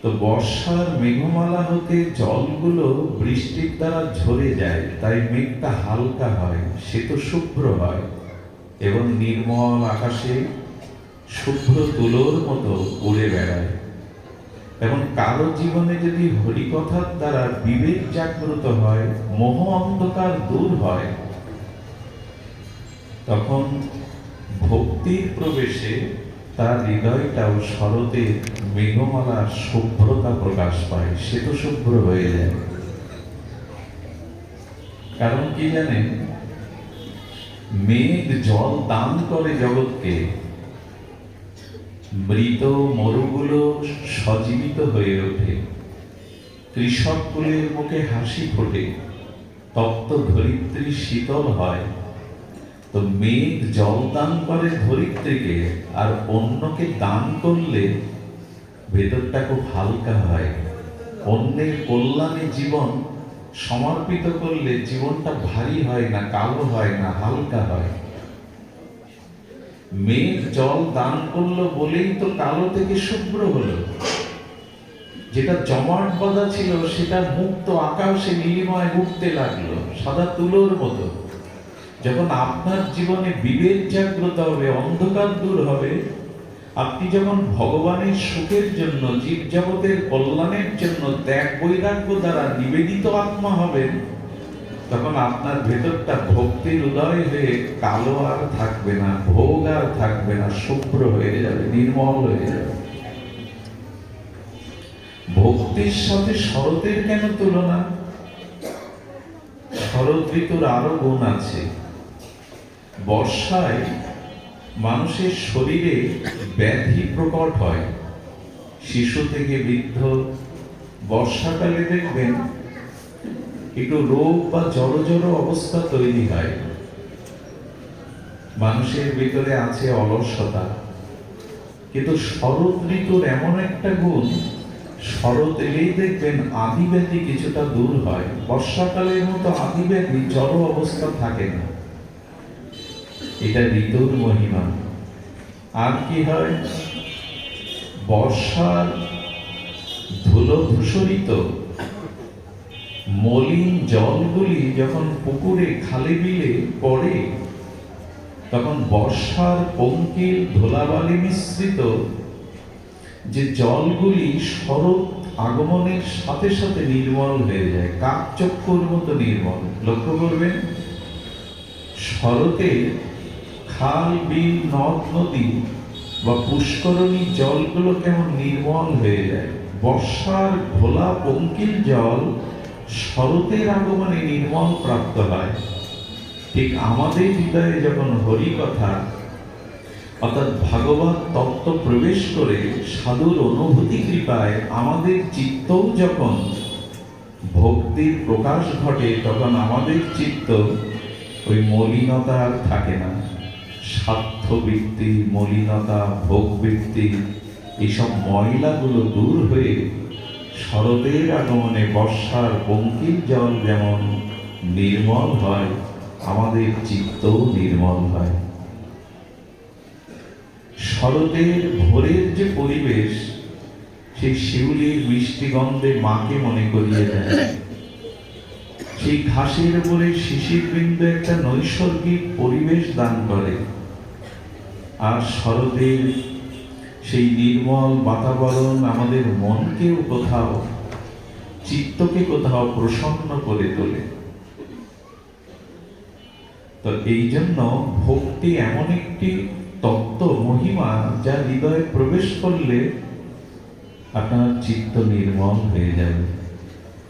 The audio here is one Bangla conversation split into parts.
তো বর্ষার মেঘমালা হতে জলগুলো বৃষ্টির দ্বারা ঝরে যায়, তাই মেঘটা হালকা হয়, শ্বেত শুভ্র হয় এবং নির্মল আকাশে শুভ্র তুলোর মতো উড়ে বেড়ায়। এবং কারো জীবনে যদি হরিকথার দ্বারা বিবেক জাগ্রত হয়, মোহ অন্ধকার দূর হয়, তখন ভক্তির প্রবেশে তার হৃদয়টাও শরতের মেঘমালার শুভ্রতা প্রকাশ পায়, শ্বেত শুভ্র হয়ে যায়। কারণ কি জানেন, মেঘ জল দান করে জগৎকে, মৃত মরুগুলো সজীবিত হয়ে ওঠে, কৃষককুলের মুখে হাসি ফোটে, তপ্ত ধরিত্রী শীতল হয়। তো মেঘ জল দান করে ধরিত্রীকে, আর অন্যকে দান করলে ভেতরটা খুব হালকা হয়। অন্যের কল্যাণে জীবন সমর্পিত করলে জীবনটা ভারী হয় না, কালো হয় না, হালকা হয়। মেঘ জল দান করলো বলেই তো কালো থেকে শুভ্র হলো। যেটা জমাট বাঁধা ছিল সেটা মুক্ত আকাশে নীলিমায় উঠতে লাগলো, সাদা তুলোর মতো। যখন আপনার জীবনে বিবেক জাগ্রত হবে, অন্ধকার দূর হবে, আপনি যখন ভগবানের সুখের জন্য, জীব জগতের কল্যাণের জন্য ত্যাগ বৈরাগ্য দ্বারা নিবেদিত আত্মা হবেন, তখন আপনার ভেতরটা ভক্তির উদয় হয়ে কালো আর থাকবে না, ভোগ আর থাকবে না, শুভ্র হয়ে যাবে, নির্মল হয়ে যাবে। ভক্তির সাথে শরতের কেন তুলনা? শরৎ ঋতুর আরো গুণ আছে। বর্ষায় মানুষের শরীরে ব্যাধি প্রকট হয়, শিশু থেকে বৃদ্ধ। বর্ষাকালে দেখবেন একটু রোগ বা জড়ো অবস্থা তৈরি হয়, মানুষের ভিতরে আছে অলসতা। কিন্তু শরৎ ঋতুর এমন একটা গুণ, শরৎ এলেই দেখবেন আদিব্যাধি কিছুটা দূর হয়। বর্ষাকালের মতো আদিব্যাধি জড়ো অবস্থা থাকে না। এটা ঋতুর মহিমা। আর কি হয়, বর্ষার ধুলো ধূসরিত মলিন জলগুলি যখন পুকুরে খালে বিলে পড়ে, তখন বর্ষার পঙ্কিল ধুলাবালি মিশ্রিত যে জলগুলি শরৎ আগমনের সাথে সাথে নির্মল হয়ে যায়, কাকচক্ষুর মতো নির্মল। লক্ষ্য করবেন, শরতে খাল বিল নদ নদী বা পুষ্করণী জলগুলো কেমন নির্মল হয়ে যায়। বর্ষার ঘোলা পঙ্কিল জল শরতের আগমনে নির্মল প্রাপ্ত হয়। ঠিক আমাদের হৃদয়ে যখন হরি কথা অর্থাৎ ভাগবত তত্ত্ব প্রবেশ করে সাধুর অনুভূতি কৃপায় আমাদের চিত্তও যখন ভক্তির প্রকাশ ঘটে, তখন আমাদের চিত্ত ওই মলিনতা আর থাকে না। স্বার্থবৃত্তি, মলিনতা, ভোগবৃত্তি, এইসব ময়লাগুলো দূর হয়ে শরতের আগমনে বর্ষার পঙ্কিল জল যেমন নির্মল হয়, আমাদের চিত্তও নির্মল হয়। শরতের ভোরের যে পরিবেশ, সেই শিউলির মিষ্টি গন্ধে মাকে মনে করিয়ে দেয়। সেই ঘাসের উপরে শিশির বিন্দু একটা নৈসর্গিক পরিবেশ দান করে। আর শরতের সেই নির্মল বাতাবরণ আমাদের মনকেও কোথাও, চিত্তকে কোথাও প্রসন্ন করে তোলে। তো এই জন্য ভক্তি এমন একটি তত্ত্ব, মহিমা, যা হৃদয়ে প্রবেশ করলে আপনার চিত্ত নির্মল হয়ে যাবে।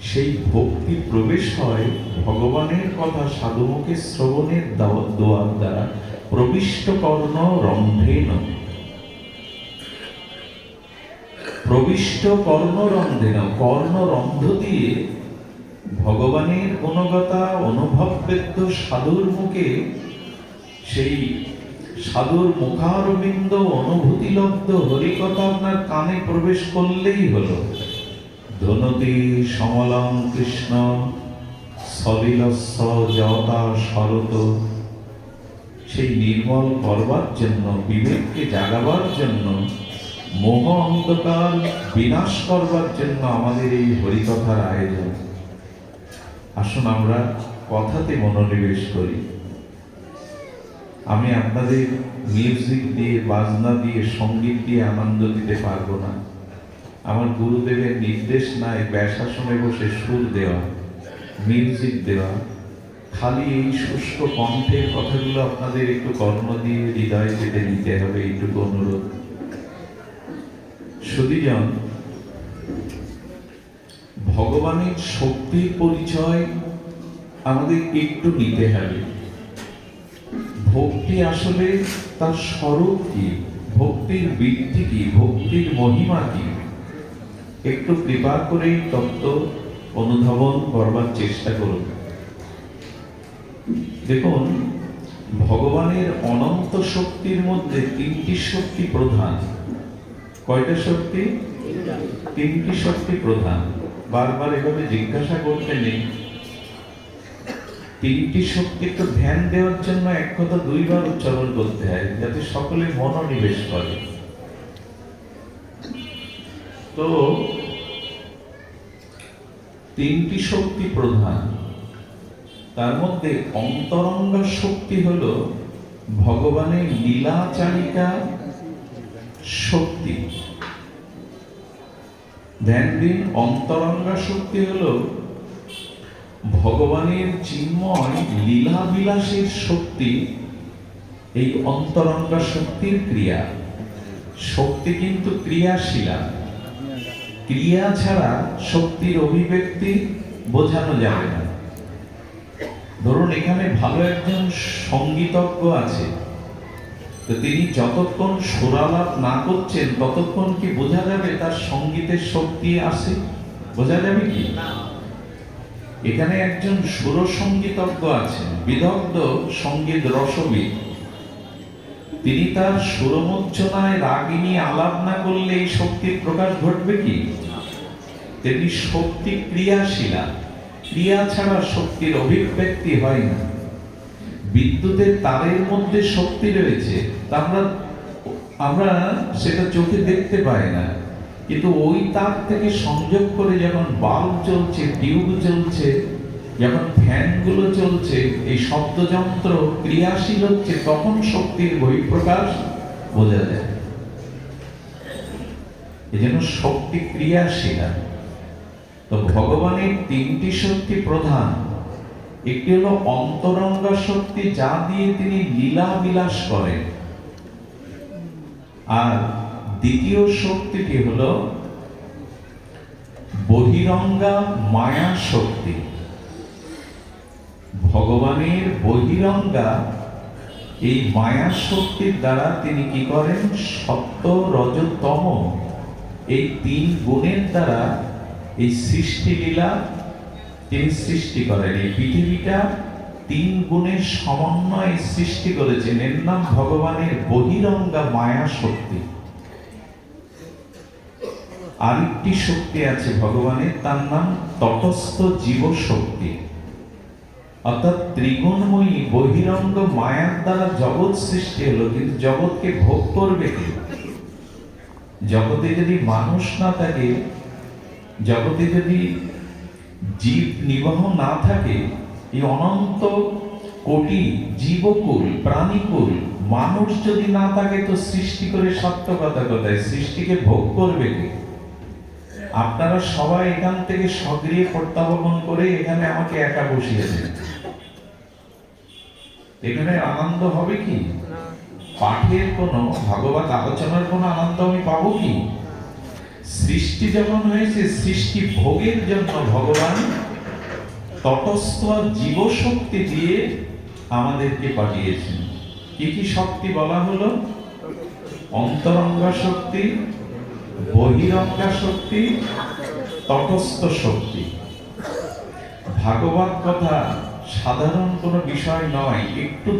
সেই ভক্তি প্রবেশ হয় ভগবানের কথা সাধুমুখে শ্রবণের দোয়ার দ্বারা। প্রবিষ্ট কর্ণ রন্ধ্রেন, প্রবিষ্ট কর্ণরন্ধ্রেন, কর্ণরন্ধ্র দিয়ে ভগবানের গুণগতা অনুভববেদ্য সাধুর মুখে, সেই সাধুর মুখারবিন্দ অনুভূতিলব্ধ হরিকথা আপনার কানে প্রবেশ করলেই হলো। ধনতি সমলং কৃষ্ণ সলিলস্য জতা শরত। সেই নির্মল করবার জন্য, বিবেককে জাগাবার জন্য মোহ অন্ধকার বিনাশ করবার জন্য আমাদের এই হরিকথার আয়োজন। আসুন আমরা কথাতে মনোনিবেশ করি। আমি আপনাদের মিউজিক দিয়ে, বাজনা দিয়ে, সঙ্গীত দিয়ে আনন্দ দিতে পারবো না। আমার গুরুদেবের নির্দেশ নাই ব্যাসাসনে বসে সুর দেওয়া, মিউজিক দেওয়া। খালি এই শুষ্ক কণ্ঠের কথাগুলো আপনাদের একটু কর্ণ দিয়ে হৃদয় কেটে নিতে হবে, এইটুকু অনুরোধ। সুধীজন, ভগবানের শক্তির পরিচয় আমাদের একটু নিতে হবে। ভক্তি আসলে তার স্বরূপ কি, ভক্তির বৃত্তি কি, ভক্তির মহিমা কি, একটু কৃপা করে তত্ত্ব অনুধাবন করবার চেষ্টা করুন। দেখুন, ভগবানের অনন্ত শক্তির মধ্যে তিনটি শক্তি প্রধান। কয়টা শক্তি? তিনটি শক্তি প্রধান। বারবার এভাবে জিজ্ঞাসা করতে নেই। তিনটি শক্তি একটু ধ্যান দেওয়ার জন্য এক কথা দুইবার উচ্চারণ করতে হয়, যাতে সকলে মনোনিবেশ করে। তো তিনটি শক্তি প্রধান, তার মধ্যে অন্তরঙ্গ শক্তি হলো ভগবানের লীলাচারিকা শক্তি। ধ্যান দিন, অন্তরঙ্গ শক্তি হলো ভগবানের চিন্ময় লীলা বিলাসের শক্তি। এই অন্তরঙ্গ শক্তির ক্রিয়া। শক্তি কিন্তু ক্রিয়াশীলা। ক্রিয়া ছাড়া শক্তির অভিব্যক্তি বোঝানো যাবে না। ধরুন, এখানে ভালো একজন সঙ্গীতজ্ঞ আছে, তো তিনি যতক্ষণ সুরালাপ না করছেন ততক্ষণ কি বোঝা যাবে তার সঙ্গীতের শক্তি আছে? বোঝা যাবে কি? এখানে একজন সুরসঙ্গীতজ্ঞ আছেন, বিদগ্ধ সঙ্গীত রসবিদ। তিনি তার সুরমূর্ছনায় রাগিনী আলাপ না করলে এই শক্তির প্রকাশ ঘটবে কি? তেমনি শক্তি ক্রিয়াশীলা। ক্রিয়া ছাড়া শক্তির অভিব্যক্তি হয় না। বিদ্যুতের তারের মধ্যে শক্তি রয়েছে, তা আমরা সেটা চোখে দেখতে পাই না, কিন্তু ওই তার থেকে সংযোগ করে যখন বাল্ব চলছে, টিউব চলছে, যখন ফ্যানগুলো চলছে, এই শব্দযন্ত্র ক্রিয়াশীল হচ্ছে, তখন শক্তির বহিঃপ্রকাশ বোঝা যায়। এজন্য শক্তি ক্রিয়াশীলা। তো ভগবানের তিনটি শক্তি প্রধান। একটি হলো অন্তরঙ্গ শক্তি, যা দিয়ে তিনি লীলা বিলাস করেন। আর দ্বিতীয় শক্তিটি হলো বহিরঙ্গা মায়া শক্তি। ভগবানের বহিরঙ্গা এই মায়া শক্তির দ্বারা তিনি কি করেন? সত্য, রজ, তম এই তিন গুণের দ্বারা এই সৃষ্টি লীলা তিনি সৃষ্টি করেন। এই পৃথিবীটা তিন গুণের সমন্বয়ে সৃষ্টি করেছেন। এর নাম ভগবানের বহিরঙ্গা মায়া শক্তি। আরেকটি শক্তি আছে ভগবানের, তার নাম তটস্থ জীব শক্তি। অর্থাৎ ত্রিগুণময়ী বহিরঙ্গ মায়ার দ্বারা জগৎ সৃষ্টি হলো, কিন্তু জগৎকে ভোগ করবে কে? জগতে যদি মানুষ না থাকে, জগতে যদি জীব নিবাহ না থাকে, এই অনন্ত কোটি জীবকুল, প্রাণীকুল, মানুষ যদি না থাকে, তো সৃষ্টি করে সত্য কথা কোথায়? সৃষ্টিকে ভোগ করবে কে? আপনারা সবাই এখান থেকে সক্রিয় প্রত্যাবর্তন করে এখানে আমাকে একা বসিয়ে দেন, এখানে আনন্দ হবে কি? পাঠের কোনো, ভাগবত আলোচনার কোনো আনন্দ আমি পাবো কি? সৃষ্টি যখন হয়েছে, সৃষ্টি ভোগের জন্য ভগবান তটস্থ জীব শক্তি দিয়ে আমাদেরকে পাঠিয়েছেন। কি কি শক্তি বলা হলো? অন্তরঙ্গা শক্তি, বহিরঙ্গা শক্তি, তটস্থ শক্তি। ভাগবত কথা সাধারণ কোনো বিষয় নয়, একটু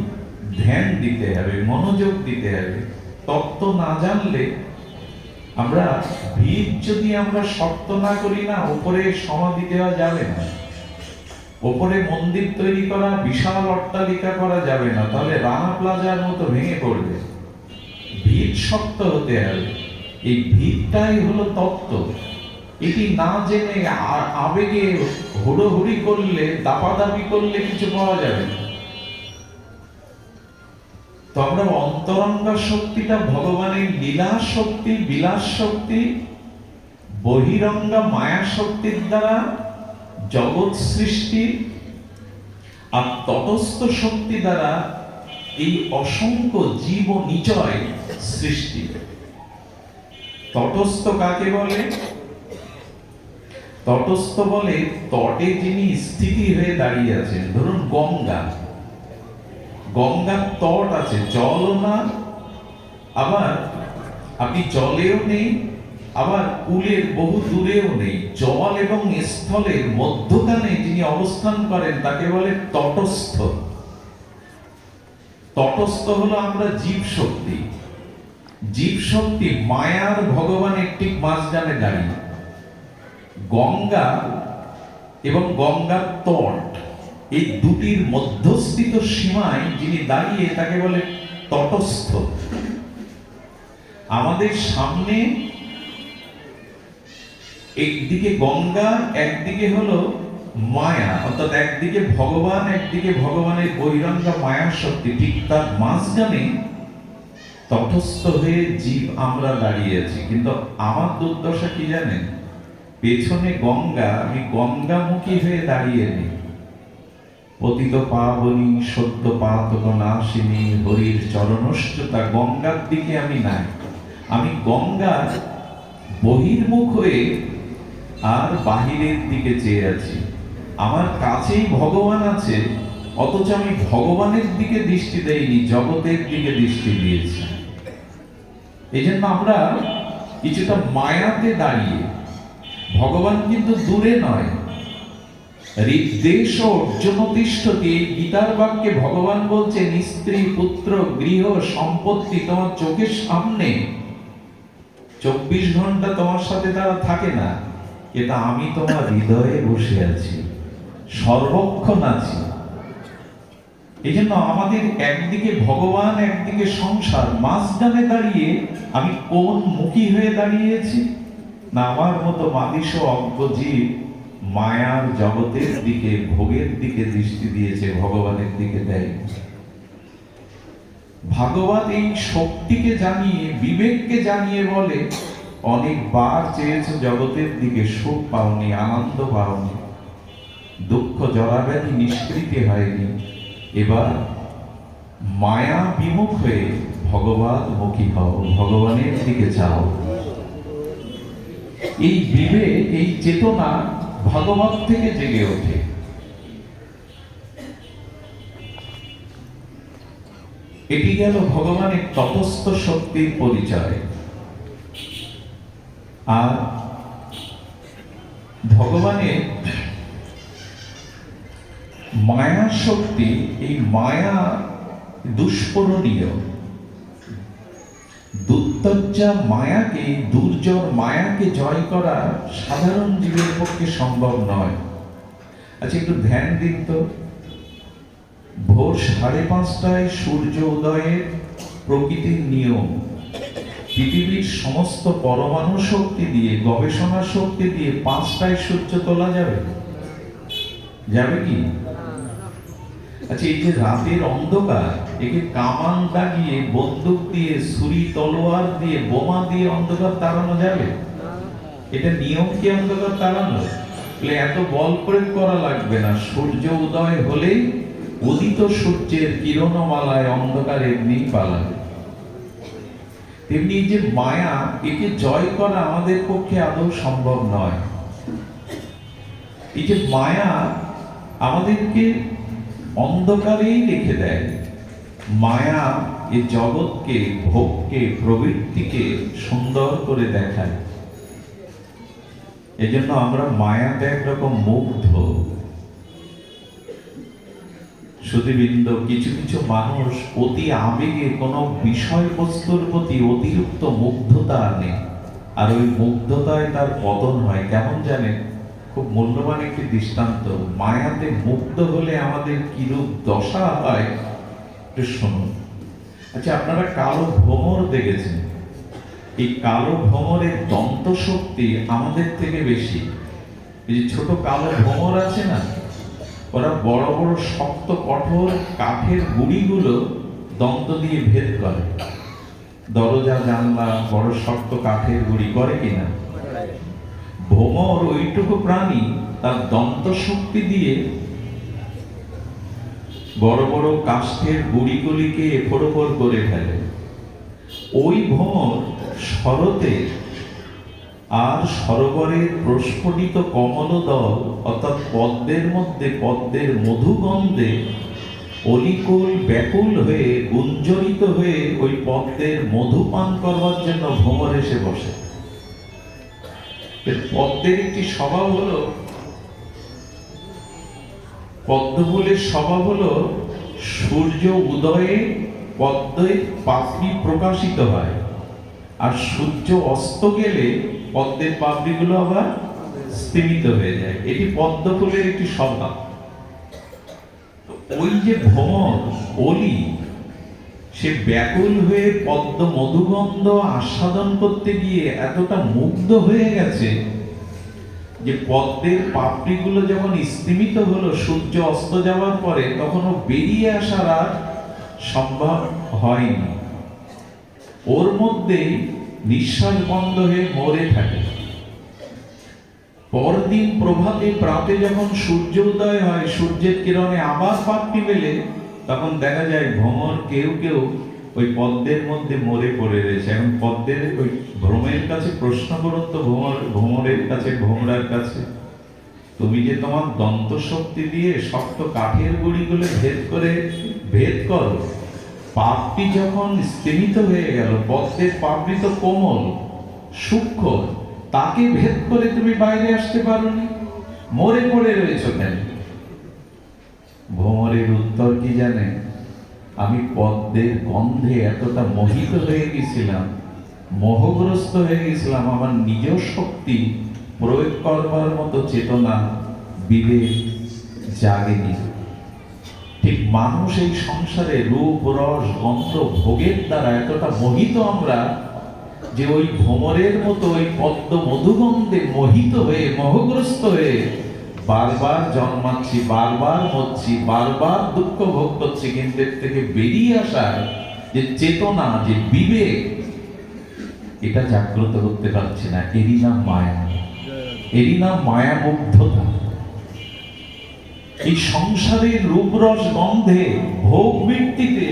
ধ্যান দিতে হবে, মনোযোগ দিতে হবে। তত্ত্ব না জানলে আমরা, ভিত যদি আমরা শক্ত না করি না, উপরে সমাধি দেওয়া যাবে না। উপরে মন্দির তৈরি করা, বিশাল অট্টালিকা করা যাবে না, তাহলে রানা প্লাজার মতো ভেঙে পড়বে। ভিত শক্ত হতে হবে। এই ভিড়টাই হলো তত্ত্ব। এটি না জেনে আবেগে হুড়োহুড়ি করলে, দাপাদাপি করলে কিছু পাওয়া যাবে না। তো আমরা অন্তরঙ্গ শক্তিটা ভগবানের লীলা শক্তি, বিলাস শক্তি, বহিরঙ্গা মায়া শক্তির দ্বারা জগৎ সৃষ্টি, আর তটস্থ শক্তি দ্বারা এই অসংখ্য জীব ও নিচয় সৃষ্টি। তটস্থ কাকে বলে? তটস্থ বলে তটে যিনি স্থিতি হয়ে দাঁড়িয়ে আছেন। ধরুন গঙ্গা, গঙ্গার তট আছে, জলও না, আবার আপনি জলেও নেই, আবার কুলের বহু দূরেও নেই। জল এবং স্থলের মধ্যখানে যিনি অবস্থান করেন তাকে বলে তটস্থ। তটস্থ হলো আমরা জীব শক্তি। জীব শক্তি মায়ার ভগবানের ঠিক মাঝখানে দাঁড়িয়ে। গঙ্গা এবং গঙ্গার তট, এই দুটির মধ্যস্থিত সীমায় যিনি দাঁড়িয়ে তাকে বলে তটস্থ। আমাদের সামনে একদিকে গঙ্গা, একদিকে হলো মায়া, অর্থাৎ একদিকে ভগবান, একদিকে ভগবানের বহিরঙ্গা মায়া শক্তি। ঠিক তার মাঝখানে তটস্থ হয়ে জীব আমরা দাঁড়িয়ে আছি। কিন্তু আমার দুর্দশা কি জানেন? পেছনে গঙ্গা, আমি গঙ্গামুখী হয়ে দাঁড়িয়ে নেই। পতিত পাবনী সত্য পাতক নাশিনী হরির চরণশ্রুতা, গঙ্গার দিকে আমি নাই। আমি গঙ্গার বহির্মুখ হয়ে আর বাহিরের দিকে চেয়ে আছি। আমার কাছেই ভগবান আছে, অথচ আমি ভগবানের দিকে দৃষ্টি দেইনি, জগতের দিকে দৃষ্টি দিয়েছি। এই জন্য আমরা কিছুটা মায়াতে দাঁড়িয়ে। ভগবান কিন্তু দূরে নয়। ঋদ্দেশ অর্জুন তিষ্ঠতি, গীতার বাক্যে ভগবান বলছেন স্ত্রী, পুত্র, গৃহ, সম্পত্তি তোমার চোখের সামনে 24 ঘন্টা তোমার সাথে তারা থাকে না, এটা আমি তোমার হৃদয়ে বসে আছি, সর্বক্ষণ আছি। এই জন্য আমাদের একদিকে ভগবান, একদিকে সংসার, মাঝখানে দাঁড়িয়ে আমি কোন মুখী হয়ে দাঁড়িয়েছি না আমার মতো মাদিস অজ্ঞ জীব মায়ার জগতের দিকে, ভোগের দিকে দৃষ্টি দিয়েছে, ভগবানের দিকে দেয়। ভাগবত এই শক্তিকে জানিয়ে, বিবেককে জানিয়ে বলে, অনেকবার চেয়েছো জগতের দিকে, সুখ পাওনি, আনন্দ পাওনি, দুঃখ জরাব্যাধি নিষ্কৃতি হয়নি। এবার মায়া বিমুখ হয়ে ভগবান মুখী হও, ভগবানের দিকে যাও। এই বিবেক, এই চেতনা ভগবত থেকে জেগে ওঠে। এটি গেল ভগবানের তটস্থ শক্তির পরিচয়। আর ভগবানের মায়া শক্তি, এই মায়া দুষ্পরণীয়। দুর্দশা মায়াকে, দুর্জর মায়াকে জয় করা সাধারণ জীবের পক্ষে সম্ভব নয়। আচ্ছা একটু ধ্যান দিন তো, ভোর 5:30টায় সূর্য উদয়ের প্রকৃতির নিয়ম, পৃথিবীর সমস্ত পরমাণু শক্তি দিয়ে, গবেষণা শক্তি দিয়ে 5টায় সূর্য তোলা যাবে? যাবে কি? আচ্ছা এই যে রাতের অন্ধকার, একে কামান দাগিয়ে, বন্দুক দিয়ে, ছুরি তলোয়ার দিয়ে, বোমা দিয়ে অন্ধকার তাড়ানো যাবে? এটা নিয়ম কি অন্ধকার তাড়ানো? এত বল প্রয়োগ করা লাগবে না। সূর্য উদয় হলেই উদিত সূর্যের কিরণমালায় অন্ধকার এমনি পালাবে। তেমনি যে মায়া, একে জয় করা আমাদের পক্ষে আদৌ সম্ভব নয়। এই যে মায়া আমাদেরকে অন্ধকারেই রেখে দেয়। মায়া এই জগৎকে, ভোগকে, প্রবৃত্তিকে সুন্দর করে দেখায়। এজন্য আমরা মায়াতে একরকম মুগ্ধ। সুধীবৃন্দ, কিছু কিছু মানুষ অতি আবেগে কোনো বিষয়বস্তুর প্রতি অতিরিক্ত মুগ্ধতা আনে, আর ওই মুগ্ধতায় তার পতন হয়। কেমন জানেন? খুব মূল্যবান একটি দৃষ্টান্ত। মায়াতে মুগ্ধ হলে আমাদের কিরূপ দশা হয় একটু শুনুন। আচ্ছা আপনারা কালো ভ্রমর দেখেছেন? এই কালো ভ্রমরের দন্ত শক্তি আমাদের থেকে বেশি। এই যে ছোট কালো ভ্রমর আছে না, ওরা বড় বড় শক্ত কঠোর কাঠের গুড়িগুলো দন্ত দিয়ে ভেদ করে। দরজা জানলা বড় শক্ত কাঠের গুড়ি করে কিনা? ভ্রমর ওইটুকু প্রাণী তার দন্ত শক্তি দিয়ে বড় বড় কাষ্ঠের গুড়িগুলিকে এপর ওপর করে ফেলে। ওই ভ্রমর শরতে আর সরোবরের প্রস্ফুটিত কমলদল অর্থাৎ পদ্মের মধ্যে পদ্মের মধুগন্ধে অলিকুল ব্যাকুল হয়ে গুঞ্জরিত হয়ে ওই পদ্মের মধু পান করবার জন্য ভ্রমর এসে বসে। পদ্মের একটি স্বভাব হলো, পদ্মফুলের স্বভাব হলো সূর্য উদয়ে পদ্মে পাপড়ি প্রকাশিত হয়, আর সূর্য অস্ত গেলে পদ্মের পাপড়িগুলো আবার স্তিমিত হয়ে যায়। এটি পদ্ম ফুলের একটি স্বভাব। ওই যে ভ্রমর অলি, সে ব্যাকুল হয়ে পদ্ম মধুগন্ধ আস্বাদন করতে গিয়ে এতটা মুগ্ধ হয়ে গেছে যে পদ্মের পাপড়িগুলো যখন স্তিমিত হলো সূর্য অস্ত যাওয়ার পরে, তখন ও বেরিয়ে আসার আর সম্ভব হয়নি। ওর মধ্যে নিঃশ্বাস বন্ধ হয়ে মরে থাকে। পরদিন প্রভাতে প্রাতে যখন সূর্য উদয় হয়, সূর্যের কিরণে আবার পাপড়ি মেলে, তখন দেখা যায় ভ্রমর কেউ কেউ ওই পদ্মের মধ্যে মরে পড়ে রয়েছে। এখন পদ্মের ওই ভ্রমের কাছে প্রশ্ন করুন তো, ভ্রমরের কাছে, ভ্রমরার কাছে, তুমি যে তোমার দন্ত শক্তি দিয়ে শক্ত কাঠের গুড়িগুলো ভেদ করো, পাপড়ি যখন স্তিমিত হয়ে গেল, পদ্মের পাপড়ি তো কোমল সূক্ষ্ম, তাকে ভেদ করে তুমি বাইরে আসতে পারোনি, মরে পড়ে রয়েছো কেন? ভ্রমরের উত্তর কি জানে? আমি পদ্মের গন্ধে এতটা মোহিত হয়ে গেছিলাম, মোহগ্রস্ত হয়ে গেছিলাম, আমার নিজ শক্তি প্রয়োগ করবার মতো চেতনা বিবেক জাগেনি। ঠিক মানুষ এই সংসারে রূপ রস গন্ধ ভোগের দ্বারা এতটা মোহিত আমরা যে ওই ভ্রমরের মতো ওই পদ্ম মধুগন্ধে মোহিত হয়ে মোহগ্রস্ত হয়ে বারবার জন্মাচ্ছি, বারবার মরছি, বারবার দুঃখ ভোগ করছি, কিন্তু এর থেকে বেরিয়ে আসার যে চেতনা, যে বিবেক, এটা জাগ্রত করতে পারছি না। এরই নাম মায়া, এরই নাম মায়া মুগ্ধতা। এই সংসারের রূপরস গন্ধে ভোগ বৃত্তিতে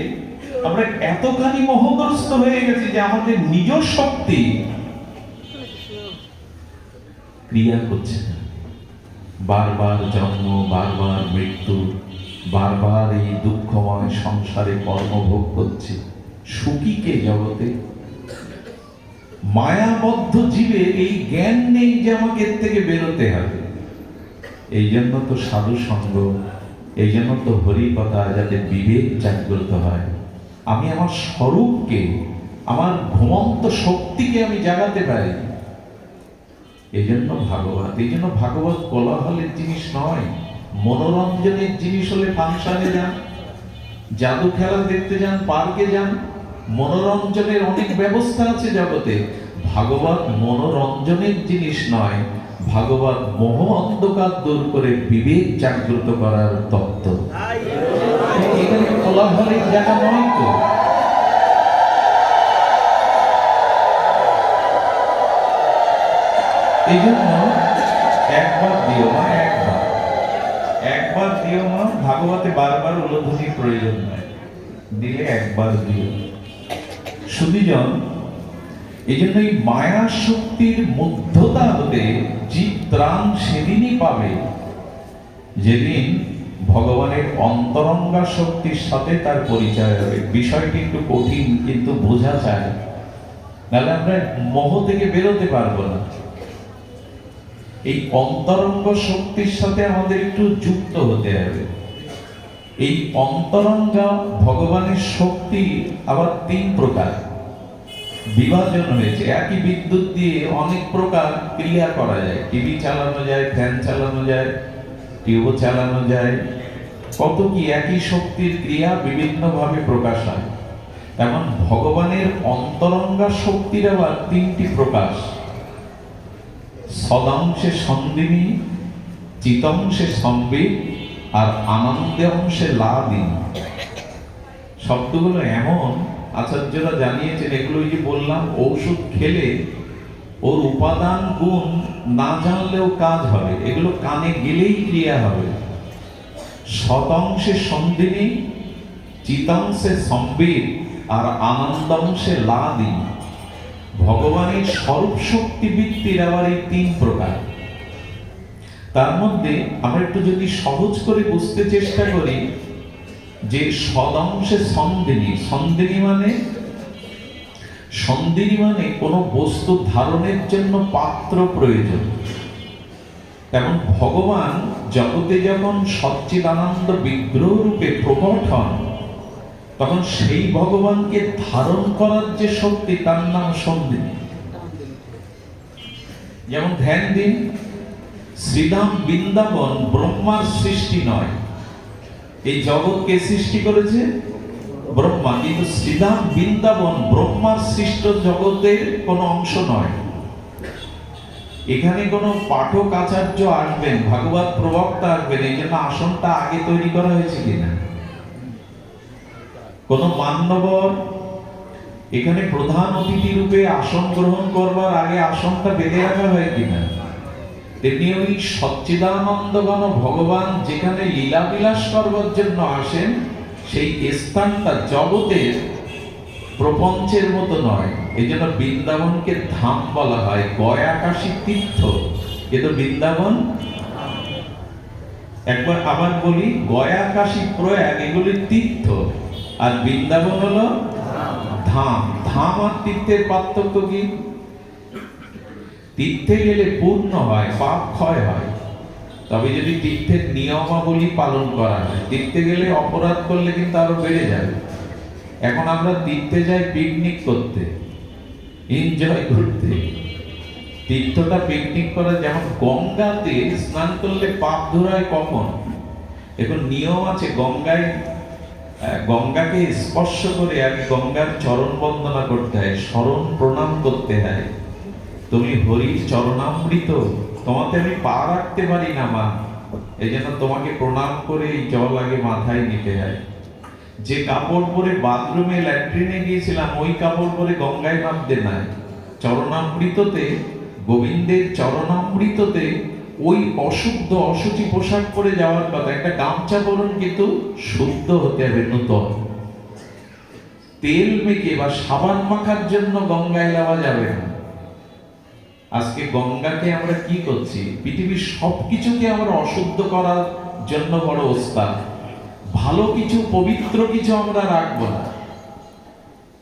আমরা এতখানি মোহগ্রস্ত হয়ে গেছি যে আমাদের নিজ শক্তি ক্রিয়া করছে না। বারবার জন্ম, বারবার মৃত্যু, বারবার এই দুঃখময় সংসারে কর্মভোগ করছে। সুখী কে জগতে? মায়াবদ্ধ জীবের এই জ্ঞান নেই যে আমাকে এর থেকে বেরোতে হবে। এই জন্য তো সাধু সঙ্গ, এই জন্য তো হরি কথা, যাতে বিবেক জাগ্রত হয়। আমি আমার স্বরূপকে, আমার ঘুমন্ত শক্তিকে আমি জাগাতে পারি। এই জন্য ভাগবত, এই জন্য ভাগবত কোলাহলের জিনিস নয়, মনোরঞ্জনের জিনিস হলে ফাংশনে যান, জাদু খেলা দেখতে যান, পার্কে যান, মনোরঞ্জনের অনেক ব্যবস্থা আছে জগতে। ভাগবত মনোরঞ্জনের জিনিস নয়, ভাগবত মোহ অন্ধকার দূর করে বিবেক জাগ্রত করার তত্ত্ব। এখানে কোলাহলের জায়গা নয় তো। এই জন্য একবার দিও মা, একবার দিও মা। ভাগবতে বারবার উলোধ্বনির প্রয়োজন নয়, দিলে একবার দিও। সুধীজন, এই জন্য এই মায়া শক্তির মুগ্ধতা হতে জীব ত্রাণ সেদিনই পাবে যেদিন ভগবানের অন্তরঙ্গা শক্তির সাথে তার পরিচয় হবে। বিষয়টি একটু কঠিন, কিন্তু বোঝা যায়, নাহলে আমরা মোহ থেকে বেরোতে পারবো না। এই অন্তরঙ্গ শক্তির সাথে আমাদের একটু যুক্ত হতে হবে। এই অন্তরঙ্গা ভগবানের শক্তি আবার তিন প্রকার বিভাজন হয়েছে। একই বিদ্যুৎ দিয়ে অনেক প্রকার ক্রিয়া করা যায়। টিভি চালানো যায়, ফ্যান চালানো যায়, টিউব চালানো যায়, কত কি একই শক্তির ক্রিয়া বিভিন্ন ভাবে প্রকাশ হয়। তেমন ভগবানের অন্তরঙ্গা শক্তির আবার তিনটি প্রকাশ: সদাংশে সন্দিনী, চিতংশে সম্বিত, আর আনন্দে অংশে লাদিন। শব্দগুলো এমন আচার্যরা জানিয়েছেন, এগুলো যে বললাম, ঔষধ খেলে ওর উপাদান গুণ না জানলেও কাজ হবে, এগুলো কানে গেলেই ক্রিয়া হবে। শতাংশে সন্দিনী, চিতাংশে সম্বিত, আর আনন্দাংশে লাদিন। ভগবানের স্বরূপ শক্তি বৃত্তির আবার এই তিন প্রকার। তার মধ্যে আমরা একটু যদি সহজ করে বুঝতে চেষ্টা করি, যে সদাংশে সন্দিনী, সন্দিনী মানে কোনো বস্তু ধারণের জন্য পাত্র প্রয়োজন। তেমন ভগবান জগতে যখন সচ্চিদানন্দ বিগ্রহ রূপে প্রকট হন, তখন সেই ভগবানকে ধারণ করার যে শক্তি, তার নাম সন্দিনী। যেমন ধ্যান দিন, শ্রীধাম বৃন্দাবন ব্রহ্মার সৃষ্টি নয়। এই জগৎকে সৃষ্টি করেছে ব্রহ্মা, কিন্তু শ্রীধাম বৃন্দাবন ব্রহ্মার সৃষ্ট জগতের কোনো অংশ নয়। এখানে কোনো পাঠক আচার্য আসবেন, ভাগবত প্রবক্তা আসবেন, এই জন্য আসনটা আগে তৈরি করা হয়েছে কিনা? কোন মান্যবর এখানে প্রধান অতিথি রূপে আসন গ্রহণ করবার আগে আসনটা বেঁধে রাখা হয় কিনা? তেমনি ওই সচ্চিদানন্দ ঘন ভগবান যেখানে লীলা বিলাস করবার জন্য আসেন, সেই স্থানটা জগতের প্রপঞ্চের মতো নয়। এই জন্য বৃন্দাবনকে ধাম বলা হয়। গয়া কাশী তীর্থ, কিন্তু বৃন্দাবন, একবার আবার বলি, গয়া কাশী প্রয়াগ এগুলি তীর্থ, আর বৃন্দাবন হলো ধাম। ধাম আর তীর্থের পার্থক্য কি? তীর্থে গেলে পূর্ণ হয়, পাপ ক্ষয় হয়। তবে যদি তীর্থের নিয়মাবলী পালন করা হয়, তীর্থে গেলে অপরাধ করলে কিন্তু আরো বেড়ে যাবে। এখন আমরা তীর্থে যাই পিকনিক করতে, এনজয় করতে। তীর্থটা পিকনিক করা, যেমন গঙ্গাতে স্নান করলে পাপ ধরায় কখন? এখন নিয়ম আছে, গঙ্গাকে স্পর্শ করে আগে গঙ্গার চরণ বন্দনা করতে হয়, স্মরণ প্রণাম করতে হয়। তুমি হরির চরণামৃত, তোমাতে আমি পা রাখতে পারি না মা, এই জন্য তোমাকে প্রণাম করে এই জল আগে মাথায় নিতে হয়। যে কাপড় পরে বাথরুমে ল্যাট্রিনে গিয়েছিলাম, ওই কাপড় পরে গঙ্গায় নামতে নাই। চরণামৃততে, গোবিন্দের চরণামৃততে ওই অশুদ্ধ অশুচি পোশাক পরে যাওয়ার কথা। একটা গামছা পরুন, কিন্তু শুদ্ধ হতে হবে, নূতন। তেল মেখে বা সাবান মাখার জন্য গঙ্গায় যাওয়া যাবে না। আজকে গঙ্গাকে আমরা কি করছি? পৃথিবীর সবকিছুকে আমরা অশুদ্ধ করার জন্য বড় ওস্তাদ। ভালো কিছু, পবিত্র কিছু আমরা রাখবো না।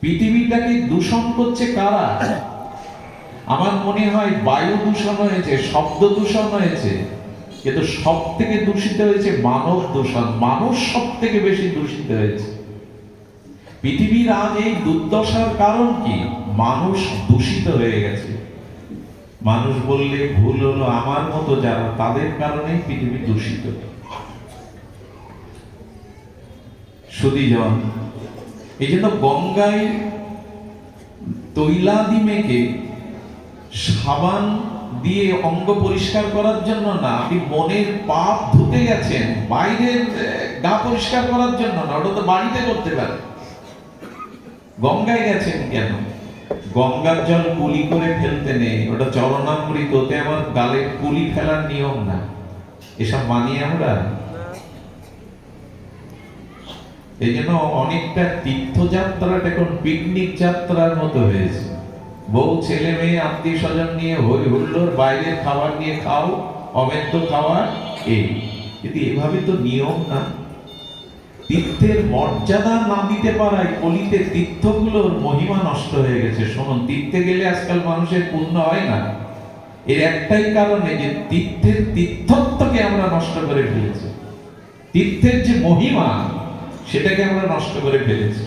পৃথিবীটাকে দূষণ করছে কারা? আমার মনে হয় বায়ু দূষণ হয়েছে, শব্দ দূষণ হয়েছে, কিন্তু সব থেকে দূষিত হয়েছে মানব দূষণ। মানুষ সব থেকে বেশি দূষিত হয়েছে। পৃথিবীর আজ এই দুর্দশার কারণ কি? মানুষ দূষিত হয়ে গেছে। মানুষ বললে ভুল হলো, আমার মতো যারা, তাদের কারণেই পৃথিবী দূষিত। সুধীজন, এই জন্য গঙ্গায় তৈলাদি মেখে সাবান দিয়ে অঙ্গ পরিষ্কার করার জন্য না, আপনি মনের পাপ ধুতে গেছেন, বাইরের গা পরিষ্কার করার জন্য না, ওটা তো বাড়িতে করতে পারে। গঙ্গায় গেছেন কেন? গঙ্গার জল কুলি করে ফেলতে নেই, ওটা চরণামৃত, ওতে আমার গালে কুলি ফেলার নিয়ম না। এসব মানি আমরা। এই জন্য অনেকটা তীর্থযাত্রাটা এখন পিকনিক যাত্রার মতো হয়েছে। বউ, ছেলে মেয়ে, আত্মীয় স্বজন নিয়ে হই হুল্লোড়, বাইরের খাবার নিয়ে খাও, অমেদ্য খাবার, এই। কিন্তু এভাবে তো নিয়ম না। তীর্থের মর্যাদা না দিতে পারায় কলিতে তীর্থগুলোর মহিমা নষ্ট হয়ে গেছে। শুনুন, তীর্থে গেলে আজকাল মানুষের পুণ্য হয় না। এর একটাই কারণে, যে তীর্থের তীর্থত্বকে আমরা নষ্ট করে ফেলেছি। তীর্থের যে মহিমা, সেটাকে আমরা নষ্ট করে ফেলেছি।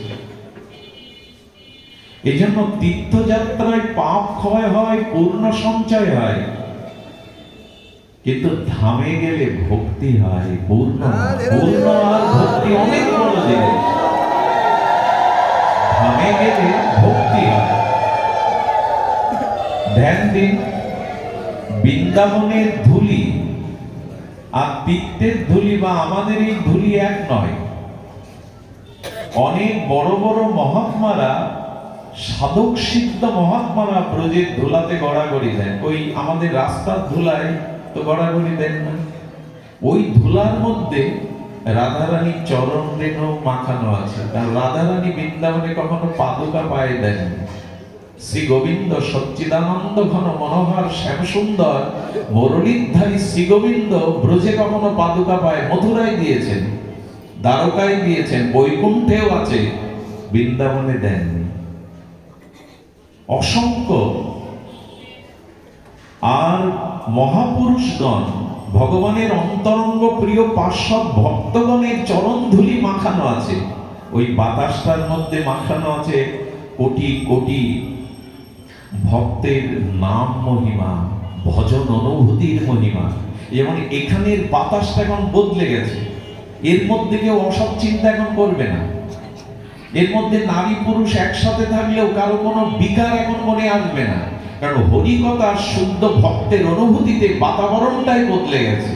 এই জন্য তীর্থযাত্রায় পাপ ক্ষয় হয়, পূর্ণ সঞ্চয় হয়, কিন্তু ধামে গেলে ভক্তি হয়, পূর্ণ। আর ভক্তি অনেক বড় জিনিস। ধামে গেলে ভক্তি হয়। ধ্যান দিন, বৃন্দাবনের ধুলি আর পিত্তের ধুলি বা আমাদের এই ধুলি এক নয়। অনেক বড় বড় মহাত্মারা, সাধক সিদ্ধ মহাত্মারা ব্রজের ধুলাতে গড়াগড়ি দেন। ওই আমাদের রাস্তার ধুলায় তো গড়াগড়ি দেন না। ওই ধুলার মধ্যে রাধারানীর চরণ রেণু মাখানো আছে। কারণ রাধারানী বৃন্দাবনে কখনো পাদুকা পায়ে দেন। শ্রী গোবিন্দ সচ্চিদানন্দ ঘন মনোহর শ্যাম সুন্দর মুরলীধারী শ্রী গোবিন্দ ব্রজে কখনো পাদুকা পায়ে মথুরায় দিয়েছেন, দ্বারকায় দিয়েছেন, বৈকুণ্ঠেও আছে, বৃন্দাবনে দেননি। অসংখ্য আর মহাপুরুষগণ, ভগবানের অন্তরঙ্গ প্রিয় পার্শ্বদ ভক্তগণের চরণ ধুলি মাখানো আছে। ওই বাতাসটার মধ্যে মাখানো আছে কোটি কোটি ভক্তের নাম মহিমা, ভজন অনুভূতির মহিমা। যেমন এখানের বাতাসটা এখন বদলে গেছে। এর মধ্যে কেউ অসৎ চিন্তা এখন করবে না। এর মধ্যে নারী পুরুষ একসাথে থাকলেও কারো কোনো বিকার এখন মনে আসবে না। কারণ হরিকথা শুদ্ধ ভক্তের অনুভূতিতে বাতাবরণটাই বদলে গেছে।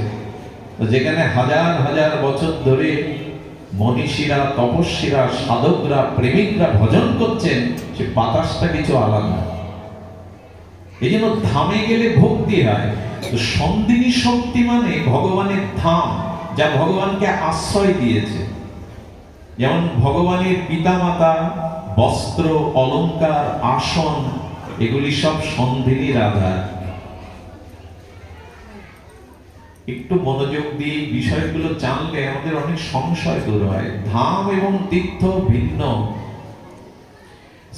যেখানে হাজার হাজার বছর ধরে মনীষীরা, তপস্বীরা, সাধকরা, প্রেমিকরা ভজন করছেন, সে বাতাসটা কিছু আলাদা। এই জন্য ধামে গেলে ভক্তি হয়। তো সন্দিনী শক্তি মানে ভগবানের ধাম, যা ভগবানকে আশ্রয় দিয়েছে। যেমন ভগবানের পিতামাতা, বস্ত্র, অলংকার, আসন, এগুলি সব সন্ধিনীর আধার। একটু মনোযোগ দিয়ে বিষয়গুলো জানলে আমাদের অনেক সংশয় দূর হয়। ধাম এবং তীর্থ ভিন্ন।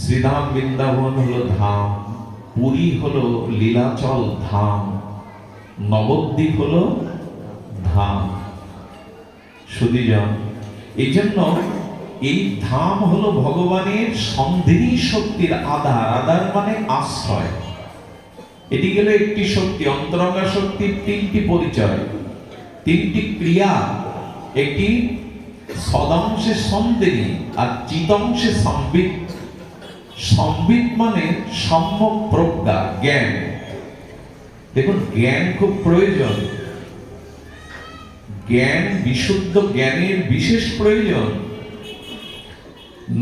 শ্রীধাম বৃন্দাবন হলো ধাম, পুরী হলো লীলাচল ধাম, নবদ্বীপ হলো ধাম। সুধীজন, এই জন্য এই ধাম হলো ভগবানের সন্ধিনী শক্তির আধার। আধার মানে আশ্রয়। এটি গেল একটি শক্তি। অন্তরঙ্গা শক্তির তিনটি পরিচয়, তিনটি ক্রিয়া। একটি সদংশে সন্ধিনী আর চিদংশে সম্বিত। সম্বিত মানে সম্যক প্রজ্ঞা, জ্ঞান। দেখুন, জ্ঞান খুব প্রয়োজন। জ্ঞান, বিশুদ্ধ জ্ঞানের বিশেষ প্রয়োজন।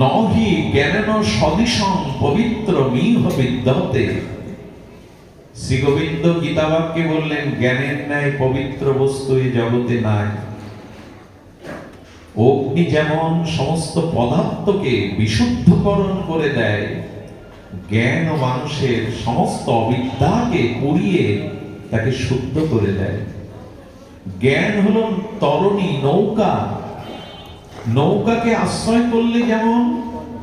নহি জ্ঞানেন সদিশং পবিত্র মিহ বিদ্যতে। শ্রী গোবিন্দ গীতাবাক্যে বললেন, জ্ঞানের ন্যায় পবিত্র বস্তু এই জগতে নাই। অগ্নি যেমন সমস্ত পদার্থকে বিশুদ্ধকরণ করে দেয়, জ্ঞান ও মানুষের সমস্ত অবিদ্যাকে পুড়িয়ে তাকে শুদ্ধ করে দেয়। জ্ঞান হলো তরণী, নৌকা। নৌকাকে আশ্রয় করলে যেমন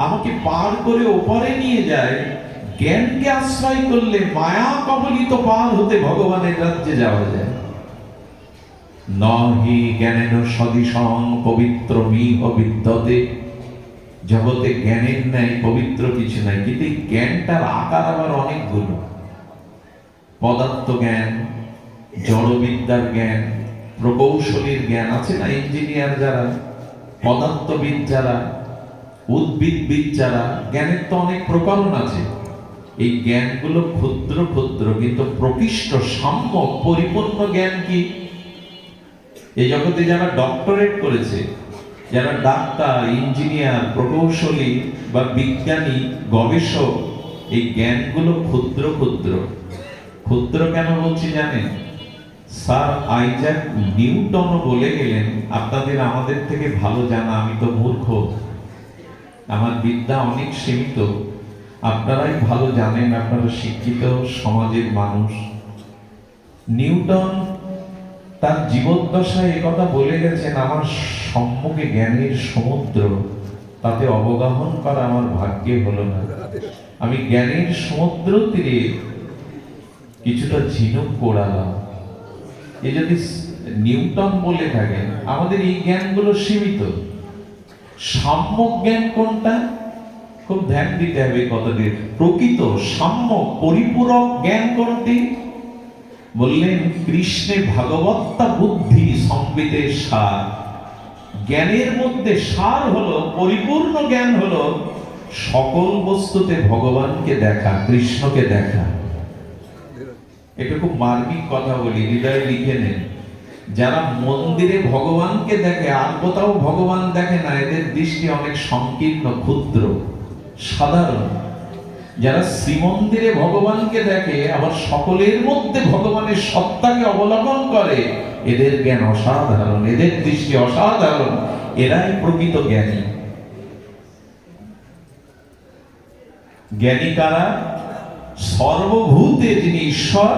আমাকে পার করে ওপারে নিয়ে যায়, জ্ঞানকে আশ্রয় করলে মায়া কবলিত পার হতে ভগবানের রাজ্যে যাওয়া যায়। নহি জ্ঞানেন সদিশং পবিত্র মিহ বিদ্যতে। জগতে জ্ঞানের ন্যায় পবিত্র কিছু নাই। কিন্তু জ্ঞানটার আকার আবার অনেকগুলো। পদার্থ জ্ঞান, জড়বিদ্যার জ্ঞান, প্রকৌশলীর জ্ঞান আছে না, ইঞ্জিনিয়ার যারা, পদার্থবিদ যারা, উদ্ভিদবিদ যারা, জ্ঞানের তো অনেক প্রকরণ আছে। এই জ্ঞানগুলো ক্ষুদ্র ক্ষুদ্র, কিন্তু প্রকৃষ্ট সাম্য পরিপূর্ণ জ্ঞান কি? এই জগতে যারা ডক্টরেট করেছে, যারা ডাক্তার, ইঞ্জিনিয়ার, প্রকৌশলী বা বিজ্ঞানী, গবেষক, এই জ্ঞানগুলো ক্ষুদ্র ক্ষুদ্র। ক্ষুদ্র কেন বলছি জানেন? স্যার আইজাক নিউটনও বলে গেলেন, আপনাদের আমাদের থেকে ভালো জানা, আমি তো মূর্খ, আমার বিদ্যা অনেক সীমিত, আপনারাই ভালো জানেন, আপনারা শিক্ষিত সমাজের মানুষ। নিউটন তার জীবদ্দশায় একথা বলে গেছেন, আমার সম্মুখে জ্ঞানের সমুদ্র, তাতে অবগাহন করা আমার ভাগ্যে হলো না। আমি জ্ঞানের সমুদ্র তীরে কিছুটা ঝিনুক পোড়ালাম। এই যদি নিউটন বলে থাকেন, আমাদের এই জ্ঞানগুলো সীমিত। সাম্যক জ্ঞান কোনটা? খুব ধ্যান দিতে হবে কথাটির। প্রকৃত সাম্য পরিপূরক জ্ঞান কোনটি? বললেন, কৃষ্ণে ভাগবত্তা বুদ্ধি সম্বিতের সার। জ্ঞানের মধ্যে সার হলো, পরিপূর্ণ জ্ঞান হলো সকল বস্তুতে ভগবানকে দেখা, কৃষ্ণকে দেখা। এটা খুব মার্মিক কথা বলি, হৃদয়ে লিখে নেন। যারা মন্দিরে ভগবানকে দেখে আর কোথাও ভগবান দেখে না, এদের দৃষ্টি অনেক সংকীর্ণ, ক্ষুদ্র, সাধারণ। যারা শ্রীমন্দিরে ভগবানকে দেখে আবার সকলের মধ্যে ভগবানের সত্তাকে অবলম্বন করে, এদের জ্ঞান অসাধারণ, এদের দৃষ্টি অসাধারণ। এরাই প্রকৃত জ্ঞানী। জ্ঞানী কারা? সর্বভূতে যিনি ঈশ্বর।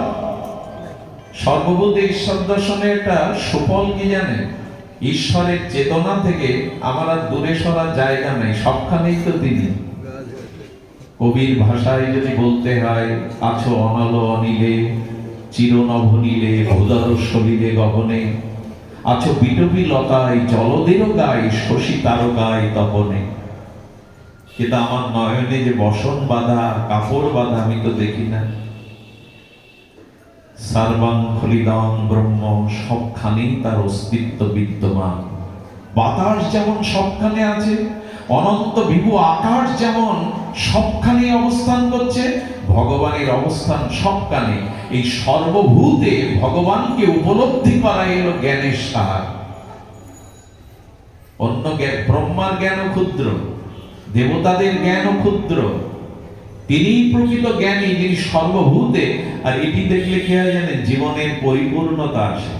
সর্বভূতে ঈশ্বর দর্শনের একটা সুফল কি জানেন? ঈশ্বরের চেতনা থেকে আমার আর দূরে সরার জায়গা নেই, সবখানেই তো তিনি। কবির ভাষায় যদি বলতে হয়, আছো অনল অনিলে, চিরনভনীলে, ভূদর সলিলে গগনে, আছো বিটবি লতায়, জলদের গায়, শশী তারকায় তপনে। কিন্তু আমার নয়নে যে বসন বাঁধা, কাপড় বাঁধা, আমি তো দেখি না। সর্বং খলিদং ব্রহ্ম, সবখানেই তার অস্তিত্ব বিদ্যমান। বাতাস যেমন সবখানে আছে, অনন্ত বিভু আকাশ যেমন সবখানে অবস্থান করছে, ভগবানের অবস্থান সবখানে। এই সর্বভূতে ভগবানকে উপলব্ধি করা এলো জ্ঞানের সার। অন্য জ্ঞান, ব্রহ্মার জ্ঞানও ক্ষুদ্র, দেবতাদের জ্ঞানও ক্ষুদ্র। তিনিই প্রকৃত জ্ঞানী, যিনি সর্বভূতে। আর এটি দেখলে কি হয় জানেন? জীবনের পরিপূর্ণতা আসে।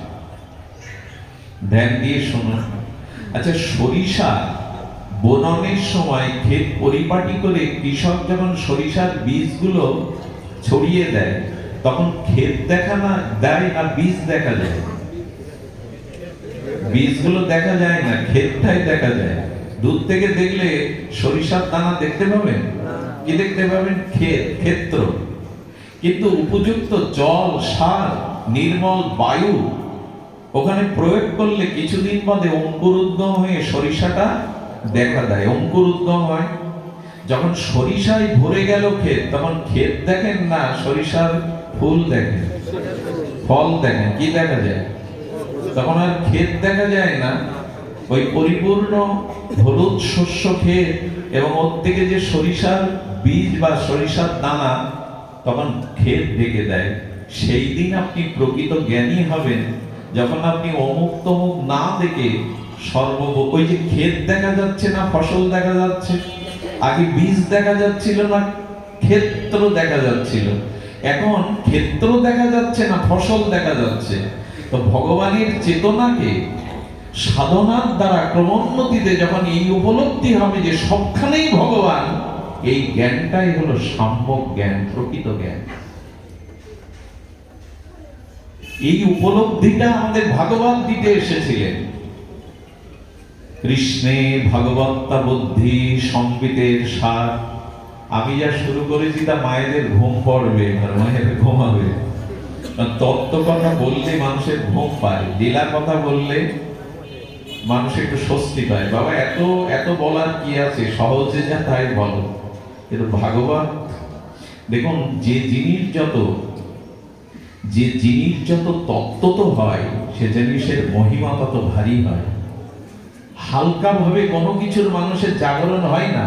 ধ্যান দিয়ে শুনুন। আচ্ছা, সরিষা বননের সময় ক্ষেত পরিপাটি করে কৃষক যখন সরিষার বীজগুলো ছড়িয়ে দেয়, তখন ক্ষেত দেখা না দেয় না বীজ দেখা যায়? বীজগুলো দেখা যায় না, ক্ষেতটাই দেখা যায়। দূর থেকে দেখলে সরিষার দানা দেখতে পাবেন, কি দেখতে পাবেন? ক্ষেত, ক্ষেত্র। কিন্তু উপযুক্ত জল, সার, নির্মল বায়ু ওখানে প্রয়োগ করলে কিছুদিন বাদে অঙ্কুরোদ্গম হয়ে সরিষাটা দেখা দেয়, অঙ্কুরোদ্গম হয়। যখন সরিষায় ভরে গেল ক্ষেত, তখন ক্ষেত দেখেন না, সরিষার ফুল দেখেন, ফল দেখেন, কি দেখা যায়? তখন আর ক্ষেত দেখা যায় না, ওই পরিপূর্ণ হলুদ শস্য ক্ষেত এবং ওর থেকে যে সরিষার বীজ বা সরিষার দানা, তখন ক্ষেত ঢেকে দেয়। সেই দিন আপনি প্রকৃত জ্ঞানী হবেন যখন আপনি অমুক তমুক না দেখে ওই যে ক্ষেত দেখা যাচ্ছে না, ফসল দেখা যাচ্ছে। আগে বীজ দেখা যাচ্ছিল না, ক্ষেত্র দেখা যাচ্ছিল। এখন ক্ষেত্র দেখা যাচ্ছে না, ফসল দেখা যাচ্ছে। তো ভগবানের চেতনাকে সাধনার দ্বারা ক্রমোন্নতিতে যখন এই উপলব্ধি হবে যে সবখানেই ভগবান, এই জ্ঞানটাই হলো সাম্যক জ্ঞান, প্রকৃত জ্ঞান। এই উপলব্ধিটা আমাদের ভাগবত দিতে এসেছিলেন। কৃষ্ণে ভগবত্তা বুদ্ধি সম্বিতের সার। আমি যা শুরু করেছি তা মায়েদের ঘুম পড়বে, মায়ের ঘুমাবে। তত্ত্ব কথা বললে মানুষের ঘুম পায়, লীলা কথা বললে মানুষ একটু স্বস্তি পায়। বাবা এত এত বলার কি আছে, সহজে যা তাই বলো। কিন্তু ভাগবত দেখুন, যে জিনিস যত তত্ত্ব হয়, সে জিনিসের মহিমা তত ভারী হয়। হালকা ভাবে কোনো কিছুর মানুষের জাগরণ হয় না।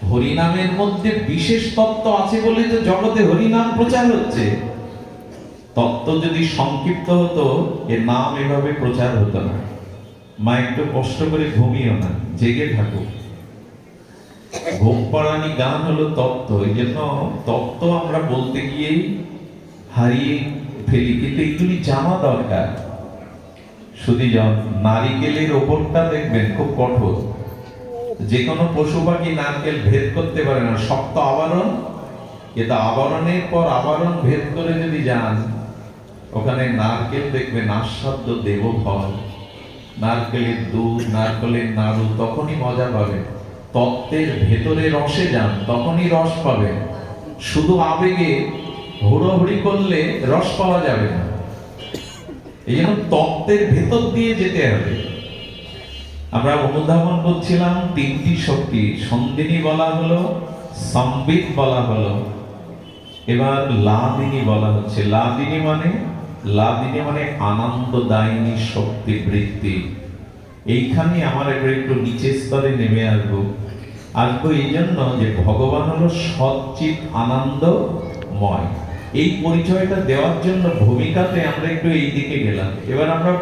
হরিনামের মধ্যে বিশেষ তত্ত্ব আছে বলে তো জগতে হরিনাম প্রচার হচ্ছে। তত্ত্ব যদি সংক্ষিপ্ত হতো, এর নাম এভাবে প্রচার হতো না। মা একটু কষ্ট করে ঘুমিও না, জেগে থাকো। ঘুম পাড়ানি গান হলো তত্ত্ব। এই জন্য তত্ত্ব আমরা বলতে গিয়েই হারিয়ে ফেলি, কিন্তু এগুলি জানা দরকার। শুধু নারিকেলের ওপরটা দেখবেন খুব কঠোর, যে কোনো পশু পাখি নারকেল ভেদ করতে পারে না, শক্ত আবরণ। কিন্তু আবরণের পর আবরণ ভেদ করে যদি যান, ওখানে নারকেল দেখবেন আস্বাদ্য দেবফল, নারকেলের দুধ, নারকেলের নাড়ু, তখনই মজা পাবেন। তত্ত্বের ভেতরে রসে যান, তখনই রস পাবেন। শুধু আবেগে হুড়োহুড়ি করলে রস পাওয়া যাবে না। এই জন্য তত্ত্বের ভেতর দিয়ে যেতে হবে। আমরা অনুধাবন করছিলাম তিনটি শক্তি, সন্দিনী বলা হলো, সম্বিত বলা হলো, এবার লাদিনী বলা হচ্ছে। লাদিনী মানে আনন্দদায়িনী শক্তি বৃত্তি। এইখানে আমার একটু নিচের স্তরে নেমে আসবো। আসবো এই জন্য যে ভগবান হলো সচ্চিত আনন্দময়। এই পরিচয়টা দেওয়ার জন্য ভূমিকাতে আমরা একটু এই দিকে গেলাম। এবার আমরা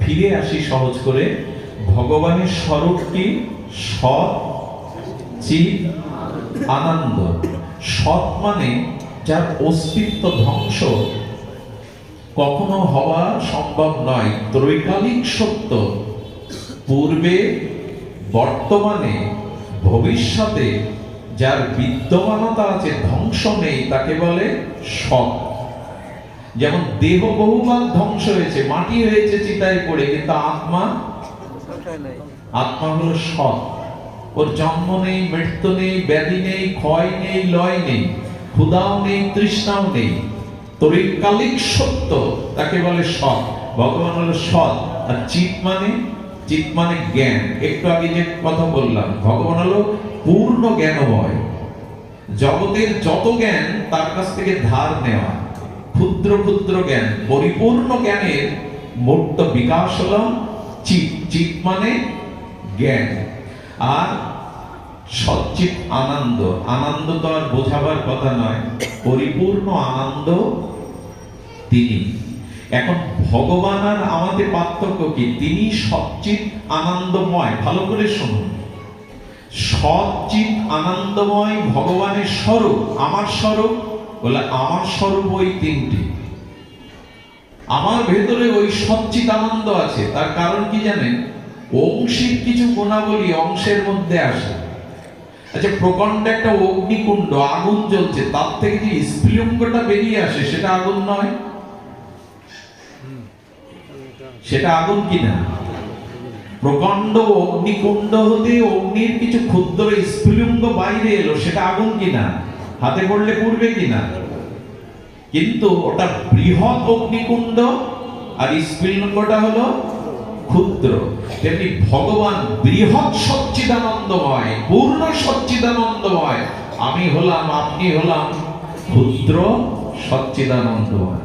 ফিরে আসি সহজ করে। ভগবানের স্বরূপ কি? সৎ চিৎ আনন্দ। সৎ মানে যার অস্তিত্ব ধ্বংস কখনো হওয়া সম্ভব নয়, ত্রৈকালিক সত্য, পূর্বে বর্তমানে ভবিষ্যতে যার বিদ্যমানতা আছে, ধ্বংস নেই, তাকে বলে সৎ। যেমন দেহ বহুবার ধ্বংস হয়েছে, মাটি হয়েছে চিতায় পড়ে, কিন্তু আত্মা হলো সৎ। ওর জন্ম নেই, মৃত্যু নেই, ব্যাধি নেই, ক্ষয় নেই, লয় নেই, ক্ষুধাও নেই, তৃষ্ণাও নেই, ত্রৈকালিক সত্য, তাকে বলে সৎ। ভগবান হলো সৎ। আর চিৎ মানে জ্ঞান। একটু আগে যে কথা বললাম, ভগবান হলো পূর্ণ জ্ঞানময়। জগতের যত জ্ঞান তার কাছ থেকে ধার নেওয়া, ক্ষুদ্র ক্ষুদ্র জ্ঞান, পরিপূর্ণ জ্ঞানের মূর্ত বিকাশ হলো চিৎ। চিৎ মানে জ্ঞান। আর সচ্চিত আনন্দ, আনন্দ তো আর বোঝাবার কথা নয়, পরিপূর্ণ আনন্দ তিনি। এখন ভগবান আর আমাদের পার্থক্য কি? তিনি সচ্চিত আনন্দময়। ভালো করে শুনুন, সচ্চিত আনন্দময় ভগবানের স্বরূপ। আমার স্বরূপ বলে, আমার স্বরূপ ওই তিনটি। আমার ভেতরে ওই সচ্চিত আনন্দ আছে। তার কারণ কি জানেন? অংশিক কিছু গুণাবলী অংশের মধ্যে আসে। আচ্ছা, প্রকাণ্ড একটা অগ্নিকুণ্ড, আগুন জ্বলছে, তার থেকে যে স্ফুলিঙ্গটা বেরিয়ে আসে, সেটা আগুন নয়? সেটা আগুন কিনা? প্রকাণ্ড অগ্নিকুণ্ড হতে অগ্নির কিছু ক্ষুদ্র স্ফুলিঙ্গ বাইরে এলো, সেটা আগুন কিনা? হাতে পড়লে পুড়বে কিনা? কিন্তু ওটা বৃহৎ অগ্নিকুণ্ড, আর স্ফুলিঙ্গটা হলো ক্ষুদ্র। তেমনি ভগবান বৃহৎ সচ্চিদানন্দময়, পূর্ণ সচ্চিদানন্দময়। আমি হলাম, আপনি হলাম ক্ষুদ্র সচ্চিদানন্দময়।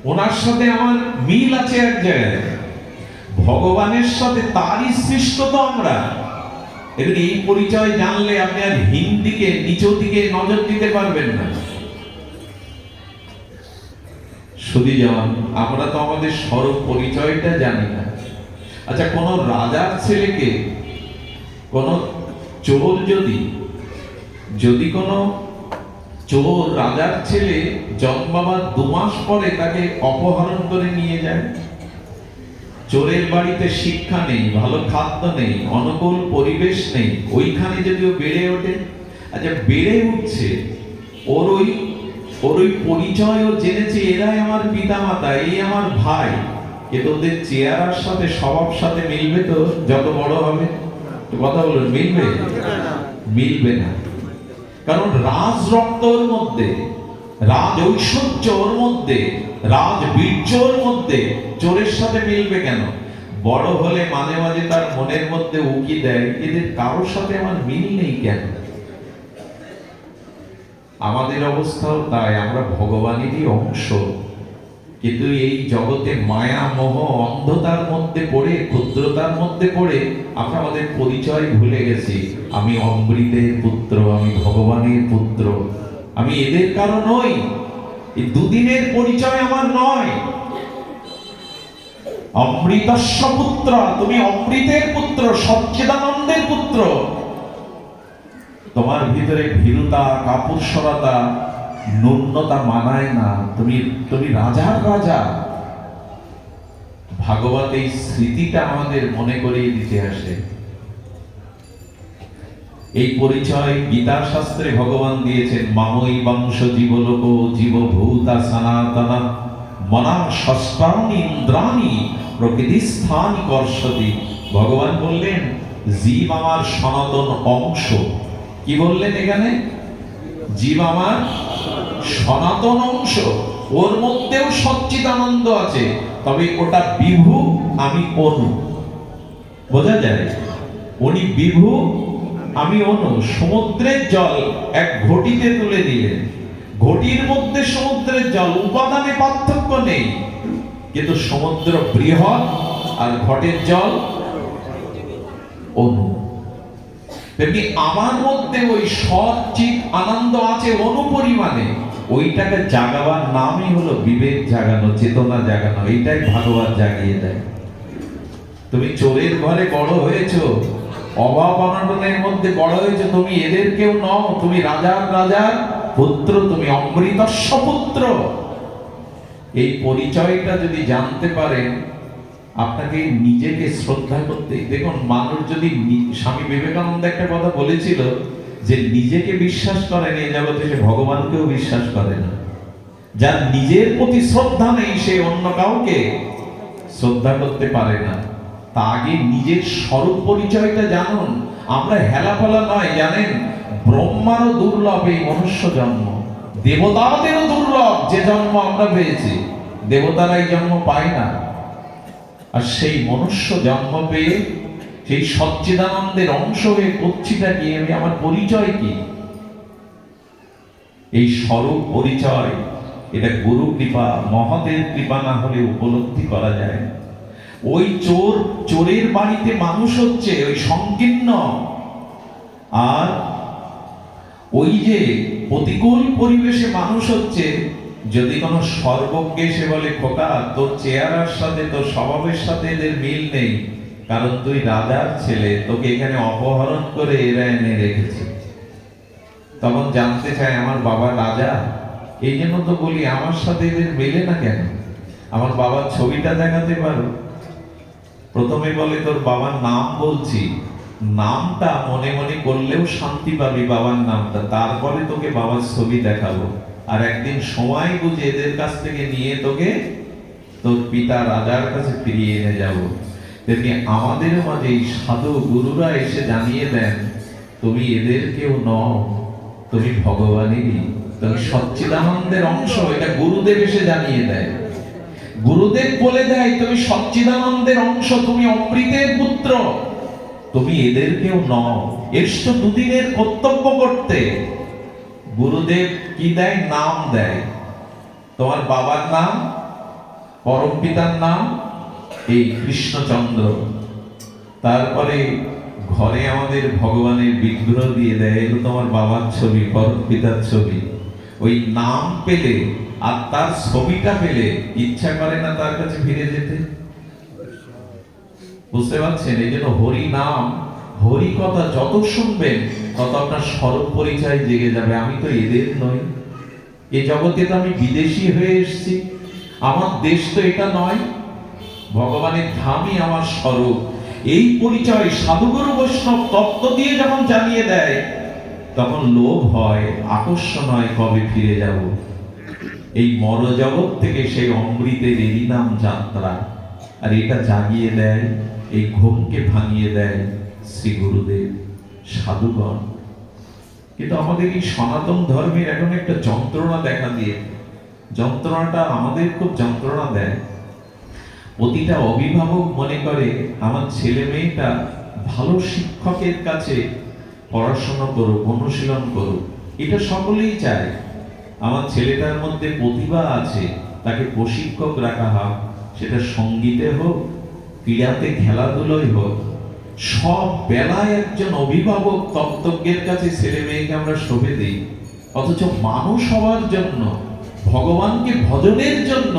ওনার সাথে আমার মিল আছে এক জায়গায়, ভগবানের সাথে তারই সৃষ্ট তো আমরা। এখন এই পরিচয় জানলে আপনি আর হিন্দিকে নিচের দিকে নজর দিতে পারবেন না। শুধু যেমন আমরা তো আমাদের স্বরূপ পরিচয়টা জানি না। আচ্ছা, কোন রাজার ছেলেকে কোন চোর যদি কোন চোর রাজার ছেলে জন্মাবার 2 মাস পরে তাকে অপহরণ করে নিয়ে যায়, চোরের বাড়িতে শিক্ষা নেই, ভালো খাদ্য নেই, অনুকূল পরিবেশ নেই, ওইখানে যদিও বেড়ে ওঠে। আচ্ছা, বেড়ে উঠছে, ওর ওই পরিচয় ও জেনেছে, এরাই আমার পিতা মাতা, এই আমার ভাই। কিন্তু ওদের চেহারার সাথে, স্বভাব সাথে মিলবে তো? যত বড় হবে, কথা বলুন, মিলবে না। কারণ রাজ রক্তর মধ্যে, রাজ ঐশ্বর্য ওর মধ্যে, রাজ বীর্যর মধ্যে, চোরের সাথে মিলবে কেন? বড় হলে মাঝে মাঝে তার মনের মধ্যে উকি দেয়, এদের কারোর সাথে আমার মিল নেই কেন? আমাদের অবস্থাও তাই। আমরা ভগবানেরই অংশ, কিন্তু এই জগতে মায়া মোহ অন্ধতার মধ্যে পড়ে, ক্ষুদ্রতার মধ্যে পড়ে আমরা আমাদের পরিচয় ভুলে গেছি। আমি অমৃতের পুত্র, আমি ভগবানের পুত্র, আমি এদের কারো নই। এই দুদিনের পরিচয় আমার নয়। অমৃতস্য পুত্র, তুমি অমৃতের পুত্র, সচ্চিদানন্দের পুত্র। তোমার ভিতরে ভীরুতা, কাপুরুষতা, ন্যূনতা মানায় না। তুমি রাজার রাজা। ভাগবত এই স্মৃতিটা আমাদের মনে করিয়ে দিতে আসে। এই পরিচয় গীতা শাস্ত্রে ভগবান দিয়েছেন। মামৈ বংশ জীবলোক জীবভূতা সনাতনা মনা ষষ্ঠানি ইন্দ্রাণি প্রকৃতিস্থানি কর্ষতি। ভগবান বললেন, জীব আমার সনাতন অংশ। কি বললেন এখানে? জীব আমার সনাতন অংশ। ওর মধ্যেও সচ্চিদানন্দ আছে, তবে ওটা বিভু, আমি অনু। বোঝা যায়? উনি বিভু, আমি অনু। সমুদ্রের জল এক ঘটিতে তুলে দিলেন, ঘটির মধ্যে সমুদ্রের জল, উপাদানে পার্থক্য নেই, কিন্তু সমুদ্র বৃহৎ আর ঘটের জল অনু। তেমনি আমার মধ্যে ওই সৎ চিত আনন্দ আছে অনুপরিমাণে, ওইটাকে জাগাবার নামই হলো বিবেক জাগানো, চেতনা জাগানো। এইটাই ভাগবত জাগিয়ে দেয়। তুমি চোরের ঘরে বড় হয়েছো, অভাব অনটনের মধ্যে বড় হয়েছে, তুমি এদের কেউ নও, তুমি রাজার রাজার পুত্র, তুমি অমৃতস্ব পুত্র। এই পরিচয়টা যদি জানতে পারেন, আপনাকে নিজেকে শ্রদ্ধা করতে, দেখুন মানুষ যদি, স্বামী বিবেকানন্দ একটা কথা বলেছিল যে নিজেকে বিশ্বাস করেন এই জগতে, সে ভগবানকেও বিশ্বাস করে না। যার নিজের প্রতি শ্রদ্ধা নেই, সে অন্য কাউকে শ্রদ্ধা করতে পারে না। তা আগে নিজের স্বরূপ পরিচয়টা জানুন। আমরা হেলাফেলা নয়, জানেন, ব্রহ্মারও দুর্লভ এই মনুষ্য জন্ম, দেবতাদেরও দুর্লভ যে জন্ম আমরা পেয়েছি। দেবতারা এই জন্ম পায় না। আর সেই মনুষ্য জন্ম পেয়ে সেই সচ্চিদানন্দের অংশ হয়ে করছিটা কি, আমি আমার পরিচয় কি? এই স্বরূপ পরিচয়, এটা গুরু কৃপা, মহতের কৃপা না হলে উপলব্ধি করা যায়। ওই চোরের বাড়িতে মানুষ হচ্ছে ওই সংকীর্ণ, আর ওই যে প্রতিকূল পরিবেশে মানুষ হচ্ছে, যদি কোনো সর্বজ্ঞ সে বলে, খোকা তোর চেহারার সাথে তোর স্বভাবের সাথে এদের মিল নেই, কারণ তুই রাজার ছেলে, তোকে এখানে অপহরণ করে এরা এনে রেখেছে। তখন জানতে চায় আমার বাবা রাজা, এই জন্য তো বলি আমার সাথে এদের মেলে না কেন, আমার বাবার ছবিটা দেখাতে পারো। প্রথমে বলে তোর বাবার নাম বলছি, নামটা মনে মনে করলেও শান্তি পাবি বাবার নামটা, তারপরে তোকে বাবার ছবি দেখাবো, আর একদিন সময় বুঝে এদের কাছ থেকে নিয়ে তোকে তোর পিতা রাজার কাছে ফিরিয়ে এনে যাব। তেমনি আমাদের মাঝে এই সাধু গুরুরা এসে জানিয়ে দেন, তুমি এদের কেউ নও, তুমি ভগবানেরই, তুমি সচ্চিদানন্দের অংশ। এটা গুরুদেব এসে জানিয়ে দেয়। গুরুদেব বলে দেয় তুমি সচ্চিদানন্দের অংশ, তুমি অমৃতের পুত্র, তুমি এদের কেউ নও। এসছো দুদিনের কর্তব্য করতে। গুরুদেব কি দেয়? নাম দেয়। তোমার বাবার নাম, পরম পিতার নাম এই কৃষ্ণচন্দ্র। তারপরে ঘরে আমাদের ভগবানের বিগ্রহ দিয়ে দেয়, এগুলো তোমার বাবার ছবি, পরম পিতার ছবি। ওই নাম পেলে আর তার ছবিটা পেলে ইচ্ছা করে না তার কাছে ফিরে যেতে? বুঝতে পারছেন? এই জন্য হরি নাম, হরি কথা যত শুনবেন তত আপনার স্বরূপ পরিচয় জেগে যাবে। আমি তো এদের নই, এই জগতে তো আমি বিদেশি হয়ে এসেছি, আমার দেশ তো এটা নয়, ভগবানের ধামই আমার স্বরূপ। এই পরিচয় সাধুগুরু বৈষ্ণব তত্ত্ব দিয়ে যখন জানিয়ে দেয়, তখন লোভ হয়, আকর্ষণ হয়, কবে ফিরে যাব। এই মরজগৎ থেকে সেই অমৃতের এরই নাম যাত্রা। আর এটা জাগিয়ে দেয়, এই ঘুমকে ভাঙিয়ে দেয় শ্রী গুরুদেব, সাধুগণ। কিন্তু আমাদের এই সনাতন ধর্মের এখন একটা যন্ত্রণা দেখা দিয়ে, যন্ত্রণাটা আমাদের খুব যন্ত্রণা দেয়। প্রতিটা অভিভাবক মনে করে আমার ছেলে মেয়েটা ভালো শিক্ষকের কাছে পড়াশোনা করুক, অনুশীলন করুক, এটা সকলেই চায়। আমার ছেলেটার মধ্যে প্রতিভা আছে, তাকে প্রশিক্ষক রাখা হোক, সেটা সঙ্গীতে হোক, ক্রীড়াতে, খেলাধুলোয় হোক। সব বেলায় একজন অভিভাবক তত্ত্বজ্ঞের কাছে ছেলে মেয়েকে আমরা শোভে দিই, অথচ মানুষ হওয়ার জন্য, ভগবানকে ভজনের জন্য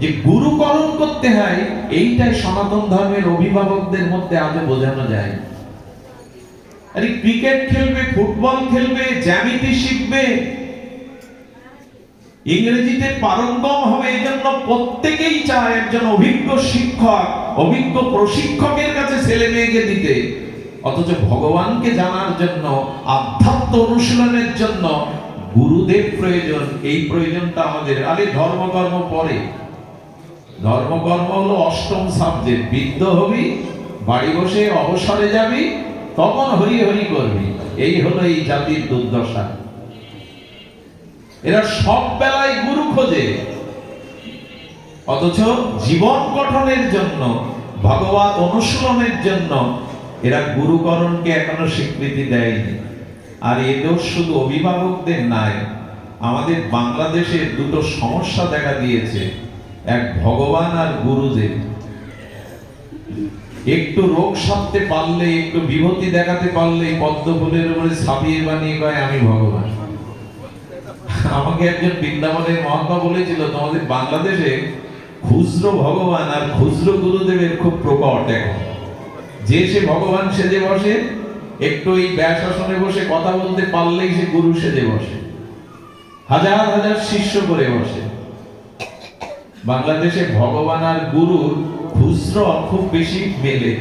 যে গুরুকরণ করতে হয়, এইটাই সনাতন ধর্মের অভিভাবকদের মধ্যে আজও বোঝানো যায়। আরে ক্রিকেট খেলবে, ফুটবল খেলবে, জ্যামিতি শিখবে, ইংরেজিতে পারঙ্গম হবে, এই জন্য প্রত্যেকেই চায় একজন অভিজ্ঞ শিক্ষক, অভিজ্ঞ প্রশিক্ষকের কাছে ছেলে মেয়েকে দিতে। অথচ ভগবানকে জানার জন্য, আধ্যাত্ম অনুশীলনের জন্য গুরুদেব প্রয়োজন। এই প্রয়োজনটা আমাদের। আরে ধর্মকর্ম পরে, ধর্মকর্ম হলো অষ্টম সাবজেক্ট। বৃদ্ধ হবি, বাড়ি বসে অবসরে যাবি, তখন হরি হরি করবি। এই হলো এই জাতির দুর্দশা। এরা সব বেলায় গুরু খোঁজে, অথচ জীবন গঠনের জন্য, ভগবত অনুশীলনের জন্য এরা গুরুকরণকে এখনো স্বীকৃতি দেয়নি। আর এ দোষ শুধু অভিভাবকদের নাই, আমাদের বাংলাদেশে দুটো সমস্যা দেখা দিয়েছে, এক ভগবান আর গুরুদেব। একটু রোগ সারতে পারলে, একটু বিভূতি দেখাতে পারলে পদ্ম ফুলের উপরে ছাপিয়ে বানিয়ে কয় আমি ভগবান। আমাকে একজন বৃন্দাবনের মহাত্মা বলেছিল, তোমাদের বাংলাদেশে খুচরো ভগবান আর খুচরো গুরুদেবের খুব প্রকট এখন। যে সে ভগবান সেজে বসে, একটু এই ব্যাসাসনে বসে কথা বলতে পারলেই সে গুরু সেজে বসে, হাজার হাজার শিষ্য করে বসে। বাংলাদেশে ভগবান আর গুরুর খুচরো খুব বেশি মেলে।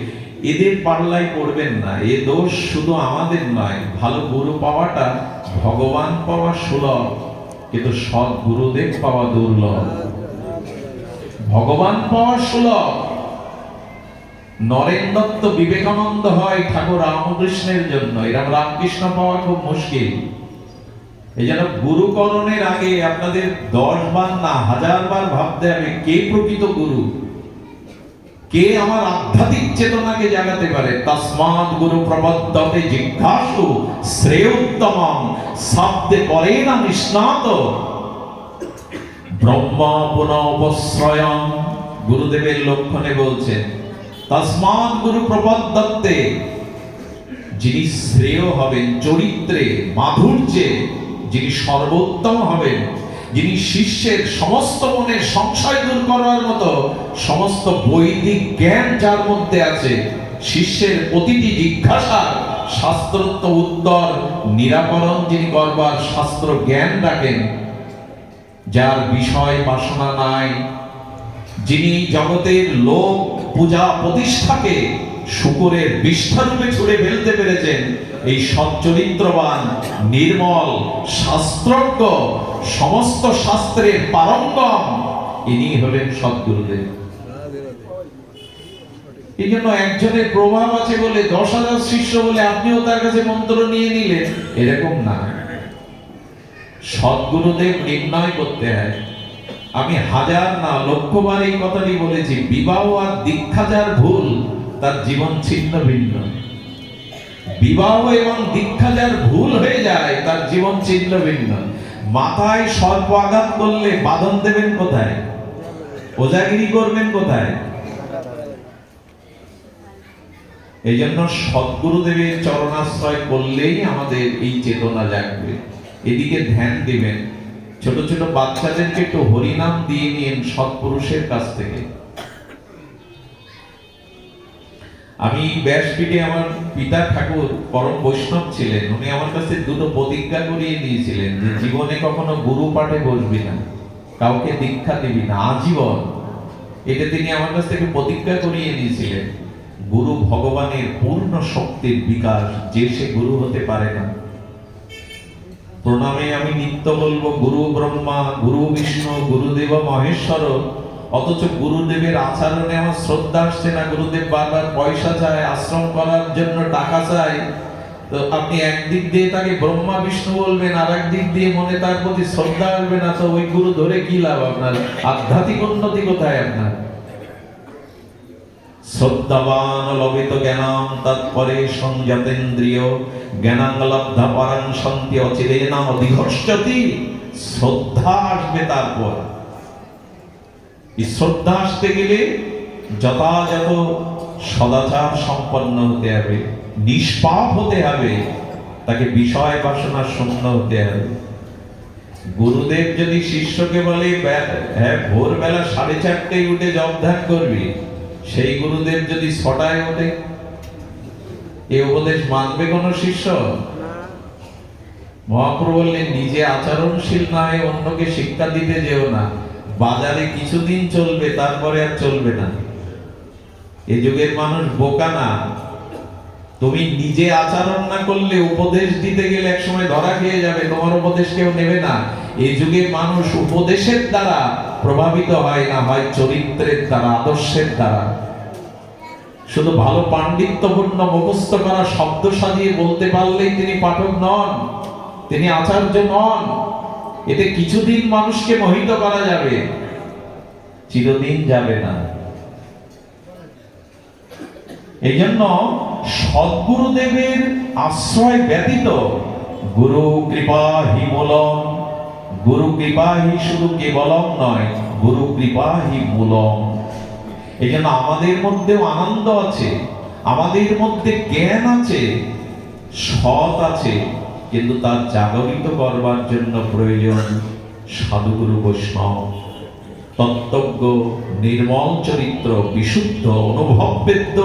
এদের পাল্লায় পড়বেন না, এ দোষ শুধু আমাদের নয়। ভালো গুরু পাওয়াটা ভগবান পাওয়া সুলভ, কিন্তু সৎ গুরুদেব পাওয়া দুর্লভ। ভগবান পাওয়া সুলভ। নরেন দত্ত বিবেকানন্দ হয় ঠাকুর রামকৃষ্ণের জন্য, এরকম রামকৃষ্ণ পাওয়া খুব মুশকিল। এই জন্য গুরুকরণের আগে আপনাদের 10 বার না 1000 বার ভাবতে হবে কে প্রকৃত গুরু, কে আমার আধ্যাত্মিক চেতনাকে জাগাতে পারে। তস্মাৎ গুরু প্রপদ্যতে জিজ্ঞাসু শ্রেয়োত্তমম শব্দে পরে না নিষ্ণাত ব্রহ্ম পুনঃপশ্রয়ম। গুরুদেবের লক্ষণে বলছেন তস্মাৎ গুরু প্রপদ্যতে, যিনি শ্রেয় হবেন চরিত্রে মাধুর্যে, যিনি সর্বোত্তম হবেন, যিনি শিষ্যের সমস্ত মনের সংশয় দূর করার মতো সমস্ত বৈদিক জ্ঞান যার মধ্যে আছে, শিষ্যের প্রতিটি জিজ্ঞাসা শাস্ত্রোক্ত উত্তর নিরাকরণ যিনি করবার শাস্ত্র জ্ঞান রাখেন, যার বিষয় বাসনা নাই, যিনি জগতের লোক পূজা প্রতিষ্ঠাকে শুকরের বিষ্ঠারূপে ছুড়ে ফেলতে পেরেছেন, এই সচ্চরিত্রবান নির্মল শাস্ত্রজ্ঞ সমস্ত শাস্ত্রের পারঙ্গম, ইনি হলেন সদ্গুরুদেব। এই জন্য একজনের প্রভাব আছে বলে 10,000 শিষ্য বলে আপনিও তার কাছে মন্ত্র নিয়ে নিলেন, এরকম না। সদ্গুরুদেব নির্ণয় করতে হয়। আমি 1000 না 1,00,000 বার এই কথাটি বলেছি, বিবাহ আর দীক্ষা যার ভুল তার জীবন ছিন্ন ভিন্ন। বিবাহ এবং দীক্ষা যার ভুল হয়ে যায় তার জীবন ছিন্ন ভিন্ন। মাথায় সর্প আঘাত করলে বাঁধন দেবেন কোথায়, ওজাগিরি করবেন কোথায়? এই জন্য সদ্গুরুদেবের চরণাশ্রয় করলেই আমাদের এই চেতনা জাগবে। এদিকে ধ্যান দিবেন। ছোট ছোট বাচ্চাদেরকে একটু হরিনাম দিয়ে নিন সৎপুরুষের কাছ থেকে। আমি ব্যাসপীঠে আমার পিতা ঠাকুর পরম বৈষ্ণব ছিলেন, উনি আমার কাছে দুটো প্রতিজ্ঞা করিয়ে দিয়েছিলেন যে জীবনে কখনো গুরু পাঠে বসবি না, কাউকে দীক্ষা দিবি না আজীবন। এটা তিনি আমার কাছ থেকে প্রতিজ্ঞা করিয়ে দিয়েছিলেন। গুরু ভগবানের পূর্ণ শক্তির বিকাশ, যে সে গুরু হতে পারে না। প্রণামে আমি নিত্য বলবো গুরু ব্রহ্মা, গুরু বিষ্ণু, গুরুদেব মহেশ্বর, অথচ গুরুদেবের আচরণে আমার শ্রদ্ধা আসছে না। গুরুদেব বারবার পয়সা চায়, আশ্রম করার জন্য টাকা চায়। তো আপনি একদিক দিয়ে তাকে ব্রহ্মা বিষ্ণু বলবেন, আর একদিক দিয়ে মনে তার প্রতি শ্রদ্ধা আসবে না, তো ওই গুরু ধরে কি লাভ আপনার? আধ্যাত্মিক উন্নতি কোথায় আপনার? শ্রদ্ধাবান লবিত জ্ঞানাম তৎপরে সংযতেন্দ্রিয় জ্ঞানাং লব্ধা পরাং সন্তি অচিরেনা অধিঘর্ষতি। শ্রদ্ধা আসবে তারপর। এই শ্রদ্ধা আসতে গেলে যথাযথ সদাচার সম্পন্ন হতে হবে, নিষ্পাপ হতে হবে, তাকে বিষয় বাসনা শূন্য হতে হবে। গুরুদেব যদি শিষ্যকে বলে হ্যাঁ ভোরবেলা 4:30টায় উঠে জপ ধ্যান করবি, সেই গুরুদেব যদি 6টায় ওঠে, এই উপদেশ মানবে কোন শিষ্য? মহাপ্রভু বললেন নিজে আচরণশীল না হয়ে অন্যকে শিক্ষা দিতে যেও না। বাজারে কিছুদিন চলবে, তারপরে আর চলবে না। এই যুগের মানুষ বোকা না। তুমি নিজে আচরণ না করলে উপদেশ দিতে গেলে একসময় ধরা খেয়ে যাবে, তোমার উপদেশ কেউ নেবে না। এই যুগের মানুষ উপদেশের দ্বারা প্রভাবিত হয় না, হয় চরিত্রের দ্বারা, আদর্শের দ্বারা। শুধু ভালো পাণ্ডিত্যপূর্ণ মুখস্থ করা শব্দ সাজিয়ে বলতে পারলেই তিনি পাঠক নন, তিনি আচার্য নন। এতে কিছুদিন মানুষকে মোহিত করা যাবে, চিরদিন যাবে না। এই জন্য সদ্গুরুদেবের আশ্রয় ব্যতীত গুরু কৃপা হি মূলম, গুরু কৃপা হি শুধু কেবলম নয়, গুরু কৃপা হি মূলম। এই জন্য আমাদের মধ্যেও আনন্দ আছে, আমাদের মধ্যে জ্ঞান আছে, সৎ আছে, কিন্তু তার জাগরিত করবার জন্য প্রয়োজন সাধুগুরু বৈষ্ণব, তত্ত্বজ্ঞ, নির্মল চরিত্র, বিশুদ্ধ অনুভববেদ্য।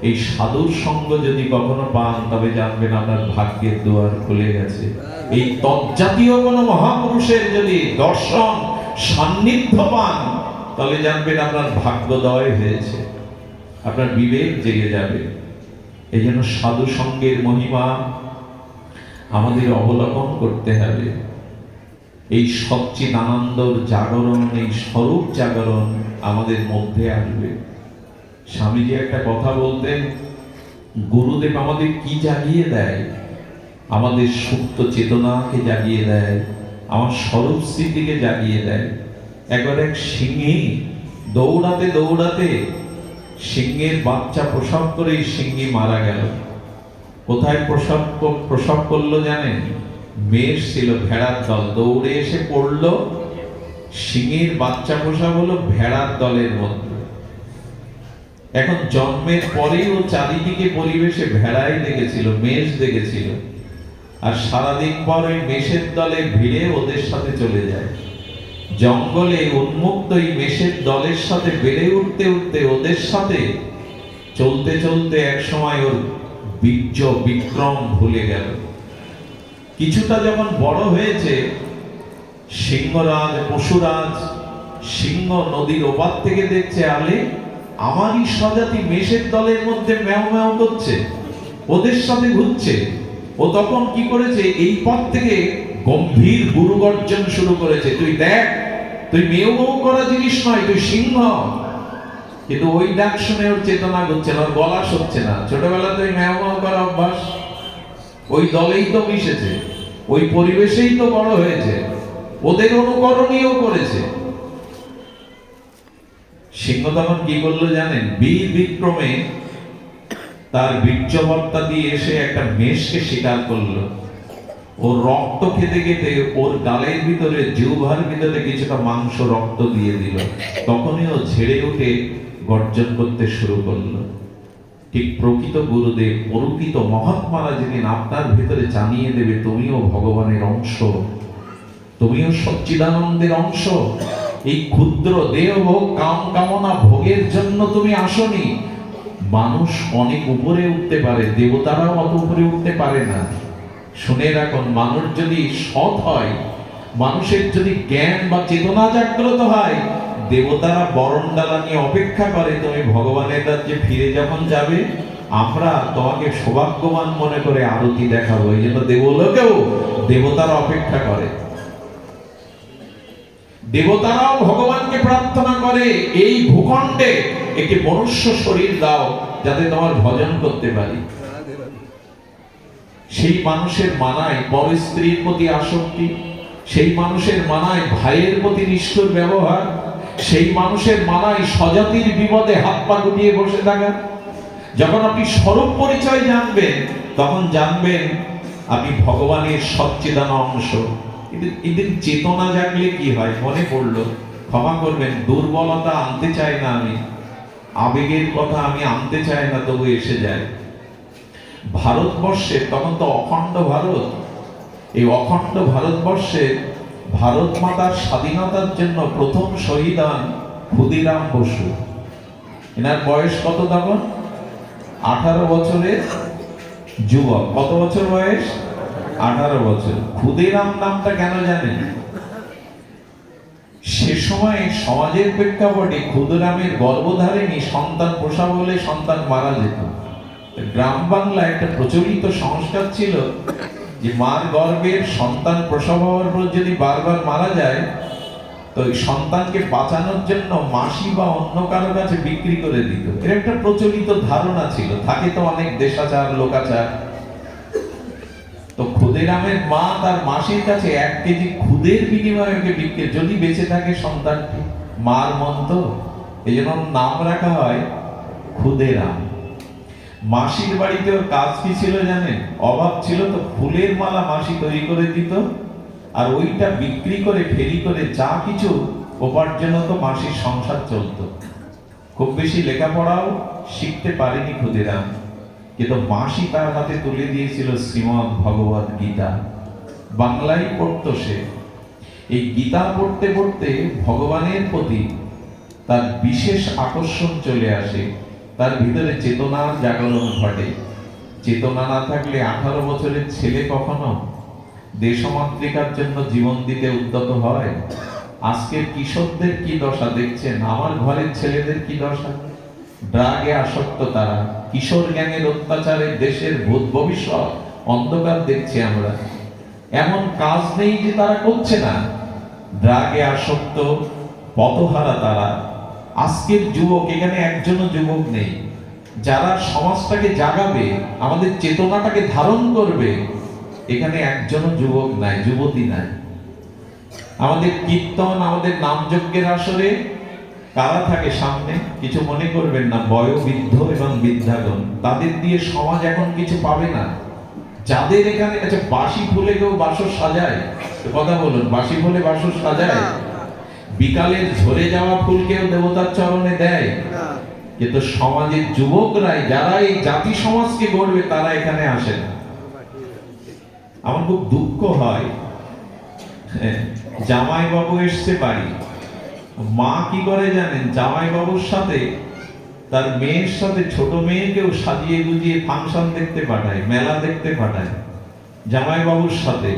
এই সাধুর সঙ্গ যদি কখনো পান, তবে জানবেন আপনার ভাগ্যের দুয়ার খুলে গেছে। এই তজ্জাতীয় কোনো মহাপুরুষের যদি দর্শন সান্নিধ্য পান, তাহলে জানবেন আপনার ভাগ্যোদয় হয়েছে, আপনার বিবেক জেগে যাবে। এই জন্য সাধু সঙ্গের মহিমা আমাদের অবলোকন করতে হবে। এই সচ্চিদানন্দর জাগরণ, এই স্বরূপ জাগরণ আমাদের মধ্যে আসবে। স্বামীজি একটা কথা বলতেন, গুরুদেব আমাদের কি জাগিয়ে দেয়? আমাদের সুপ্ত চেতনাকে জাগিয়ে দেয়, আমার স্বরূপ স্মৃতিকে জাগিয়ে দেয়। একবার এক সিংহী দৌড়াতে দৌড়াতে সিংহের বাচ্চা প্রসব করে সিংহী মারা গেল। কোথায় প্রসব করলো জানেন? মেষ ছিল, ভেড়ার দল দৌড়ে এসে পড়লো, সিংহের বাচ্চা প্রসব হলো ভেড়ার দলের মধ্যে। এখন জন্মের পরেই ও চারিদিকে পরিবেশে ভেড়াই দেখেছিল, মেষ দেখেছিল, আর সারাদিন পর ওই মেষের দলে ভিড়ে ওদের সাথে চলে যায়। জঙ্গলে উন্মুক্ত এই মেষের দলের সাথে বেড়ে উঠতে উঠতে ওদের সাথে চলতে চলতে এক সময় ওর বীর্য বিক্রম ভুলে গেল। কিছুটা যখন বড় হয়েছে, সিংহরাজ, পশুরাজ সিংহ নদীর ওপার থেকে দেখছে, আলে আমারই স্বজাতি মেষের দলের মধ্যে ম্যাও ম্যাও করছে, ওদের সাথে ঘুরছে। ও তখন কি করেছে, এই পথ থেকে গম্ভীর গুরুগর্জন শুরু করেছে, তুই দেখ, তুই মেও মেও করা জিনিস নয়, তুই সিংহ। কিন্তু ওই ডাক শুনে ওর চেতনা ঘুরছে না, ওর গলা সরছে না। ছোটবেলাতে ওই ম্যাও ম্যাও করা অভ্যাস, ওই দলেই তো মিশেছে, ওই পরিবেশেই তো বড় হয়েছে, ওদের অনুকরণীয় করেছে। সিংহ তখন কি করলো জানেন? বীর বিক্রমে তার বীর্যবর্তা দিয়ে এসে একটা মেষকে শিকার করলো। ওর রক্ত খেতে খেতে ওর গালের ভিতরে, জিহ্বার ভিতরে কিছুটা মাংস রক্ত দিয়ে দিল। তখনই ও ঝেড়ে উঠে গর্জন করতে শুরু করলো। ঠিক প্রকৃত গুরুদেব, প্রকৃত মহাত্মারা যেদিন আপনার ভিতরে জানিয়ে দেবে তুমিও ভগবানের অংশ, তুমিও সচ্চিদানন্দের অংশ, এই ক্ষুদ্র দেহ ভোগ কাম কামনা ভোগের জন্য তুমি আসনি। মানুষ অনেক উপরে উঠতে পারে, দেবতারাও অত উপরে উঠতে পারে না। শুনে রাখুন, মানুষ যদি সৎ হয়, মানুষের যদি জ্ঞান বা চেতনা জাগ্রত হয়, দেবতারা বরণডালা নিয়ে অপেক্ষা করে তুমি ভগবানের রাজ্যে ফিরে যখন যাবে, আমরা তোমাকে সৌভাগ্যবান মনে করে আরতি দেখাবো। এই জন্য দেবলোকেও দেবতারা অপেক্ষা করে, দেবতারাও ভগবানকে প্রার্থনা করে, এই ভূখণ্ডে একটি মনুষ্য শরীর দাও যাতে তোমার ভজন করতে পারি। সেই মানুষের মানায় পর স্ত্রীর প্রতি আসক্তি, সেই মানুষের মানায় ভাইয়ের প্রতি নিষ্ঠুর ব্যবহার, সেই মানুষের মানায় স্বজাতির বিপদে হাত পা গুটিয়ে বসে থাকা। যখন আপনি স্বরূপ পরিচয় জানবেন, তখন জানবেন আপনি ভগবানের সচ্চিদান অংশ। কিন্তু এদের চেতনা জাগলে কি হয়? মনে পড়লো, ক্ষমা করবেন, দুর্বলতা আনতে চাই না আমি, আবেগের কথা আমি আনতে চাই না, তবু এসে যায়। ভারতবর্ষে তখন তো অখণ্ড ভারত, এই অখণ্ড ভারতবর্ষে ভারত মাতার স্বাধীনতার জন্য প্রথম শহীদ হন ক্ষুদিরাম বসু। এনার বয়স কত তখন? 18 বছরের যুবক। কত বছর বয়স? 18 বছর। ক্ষুদিরাম নামটা কেন জানেন? সে সময় সমাজের প্রেক্ষাপটে ক্ষুদিরামের গর্ভধারিণী সন্তান প্রসব হলে সন্তান মারা যেত। গ্রাম বাংলায় একটা প্রচলিত সংস্কার ছিল যে মার গর্ভের সন্তান প্রসব হওয়ার পর যদি বারবার মারা যায়, তো ওই সন্তানকে বাঁচানোর জন্য মাসি বা অন্য কারো কাছে বিক্রি করে দিত। এর একটা প্রচলিত ধারণা ছিল, থাকে তো অনেক দেশাচার লোকাচার। তো ক্ষুদিরামের মা তার মাসির কাছে 1 কেজি খুদের বিনিময়ে বিক্রি, যদি বেঁচে থাকে সন্তানটি, মার মন তো, এই জন্য নাম রাখা হয় ক্ষুদিরাম। মাসির বাড়িতে ওর কাজ কি ছিল জানেন? অভাব ছিল তো ফুলের মালা মাসি তৈরি করে দিত, আর ওইটা বিক্রি করে ফেরি করে যা কিছু উপার্জন হতো মাসির সংসার চলতো। খুব বেশি লেখাপড়াও শিখতে পারেনি ক্ষুদিরাম, কিন্তু মাসি তার হাতে তুলে দিয়েছিল শ্রীমদ্ ভগবত গীতা। বাংলায় পড়তো সে। এই গীতা পড়তে পড়তে ভগবানের প্রতি তার বিশেষ আকর্ষণ চলে আসে, তার ভিতরে চেতনার জাগরণ ঘটে। চেতনা না থাকলে 18 বছরের ছেলে কখনো দেশমাতৃকার জন্য জীবন দিতে উদ্যত হয়? আজকের কিশোরদের কি দশা দেখছেন, আমার ঘরের ছেলেদের কি দশা। ড্রাগে আসক্ত তারা, কিশোর গ্যাংয়ের অত্যাচারে দেশের ভূত ভবিষ্যৎ অন্ধকার দেখছি আমরা। এমন কাজ নেই যে তারা করছে না। ড্রাগে আসক্ত, পথহারা তারা। আজকের যুবক, এখানে একজনও যুবক নেই যারা সমাজটাকে জাগাবে, আমাদের চেতনাটাকে ধারণ করবে। এখানে একজনও যুবক নাই, যুবতী নাই। আমাদের কীর্তন, আমাদের নামযজ্ঞের আসরে কারা থাকে সামনে? কিছু মনে করবেন না, বয়োবৃদ্ধ এবং বৃদ্ধাগণ। তাদের দিয়ে সমাজ এখন কিছু পাবে না। যাদের এখানে, আচ্ছা, বাসি ফুলে কেউ বাসর সাজায়? কথা বলুন, বাসি ফুলে বাসর সাজায়? বিকালের ঝরে যাওয়া ফুল কেউ দেবতার চরণে দেয়? কিন্তু সমাজের যুবকরাই, যারা এই জাতি সমাজকে গড়বে, তারা এখানে আসে না। আমার খুব দুঃখ হয়, জামাই বাবু এসছে বাড়ি, মা কি করে জানেন? জামাই বাবুর সাথে তার মেয়ের সাথে ছোট মেয়েকেও সাজিয়ে গুজিয়ে ফাংশন দেখতে পাঠায়, মেলা দেখতে পাঠায় জামাই বাবুর সাথে।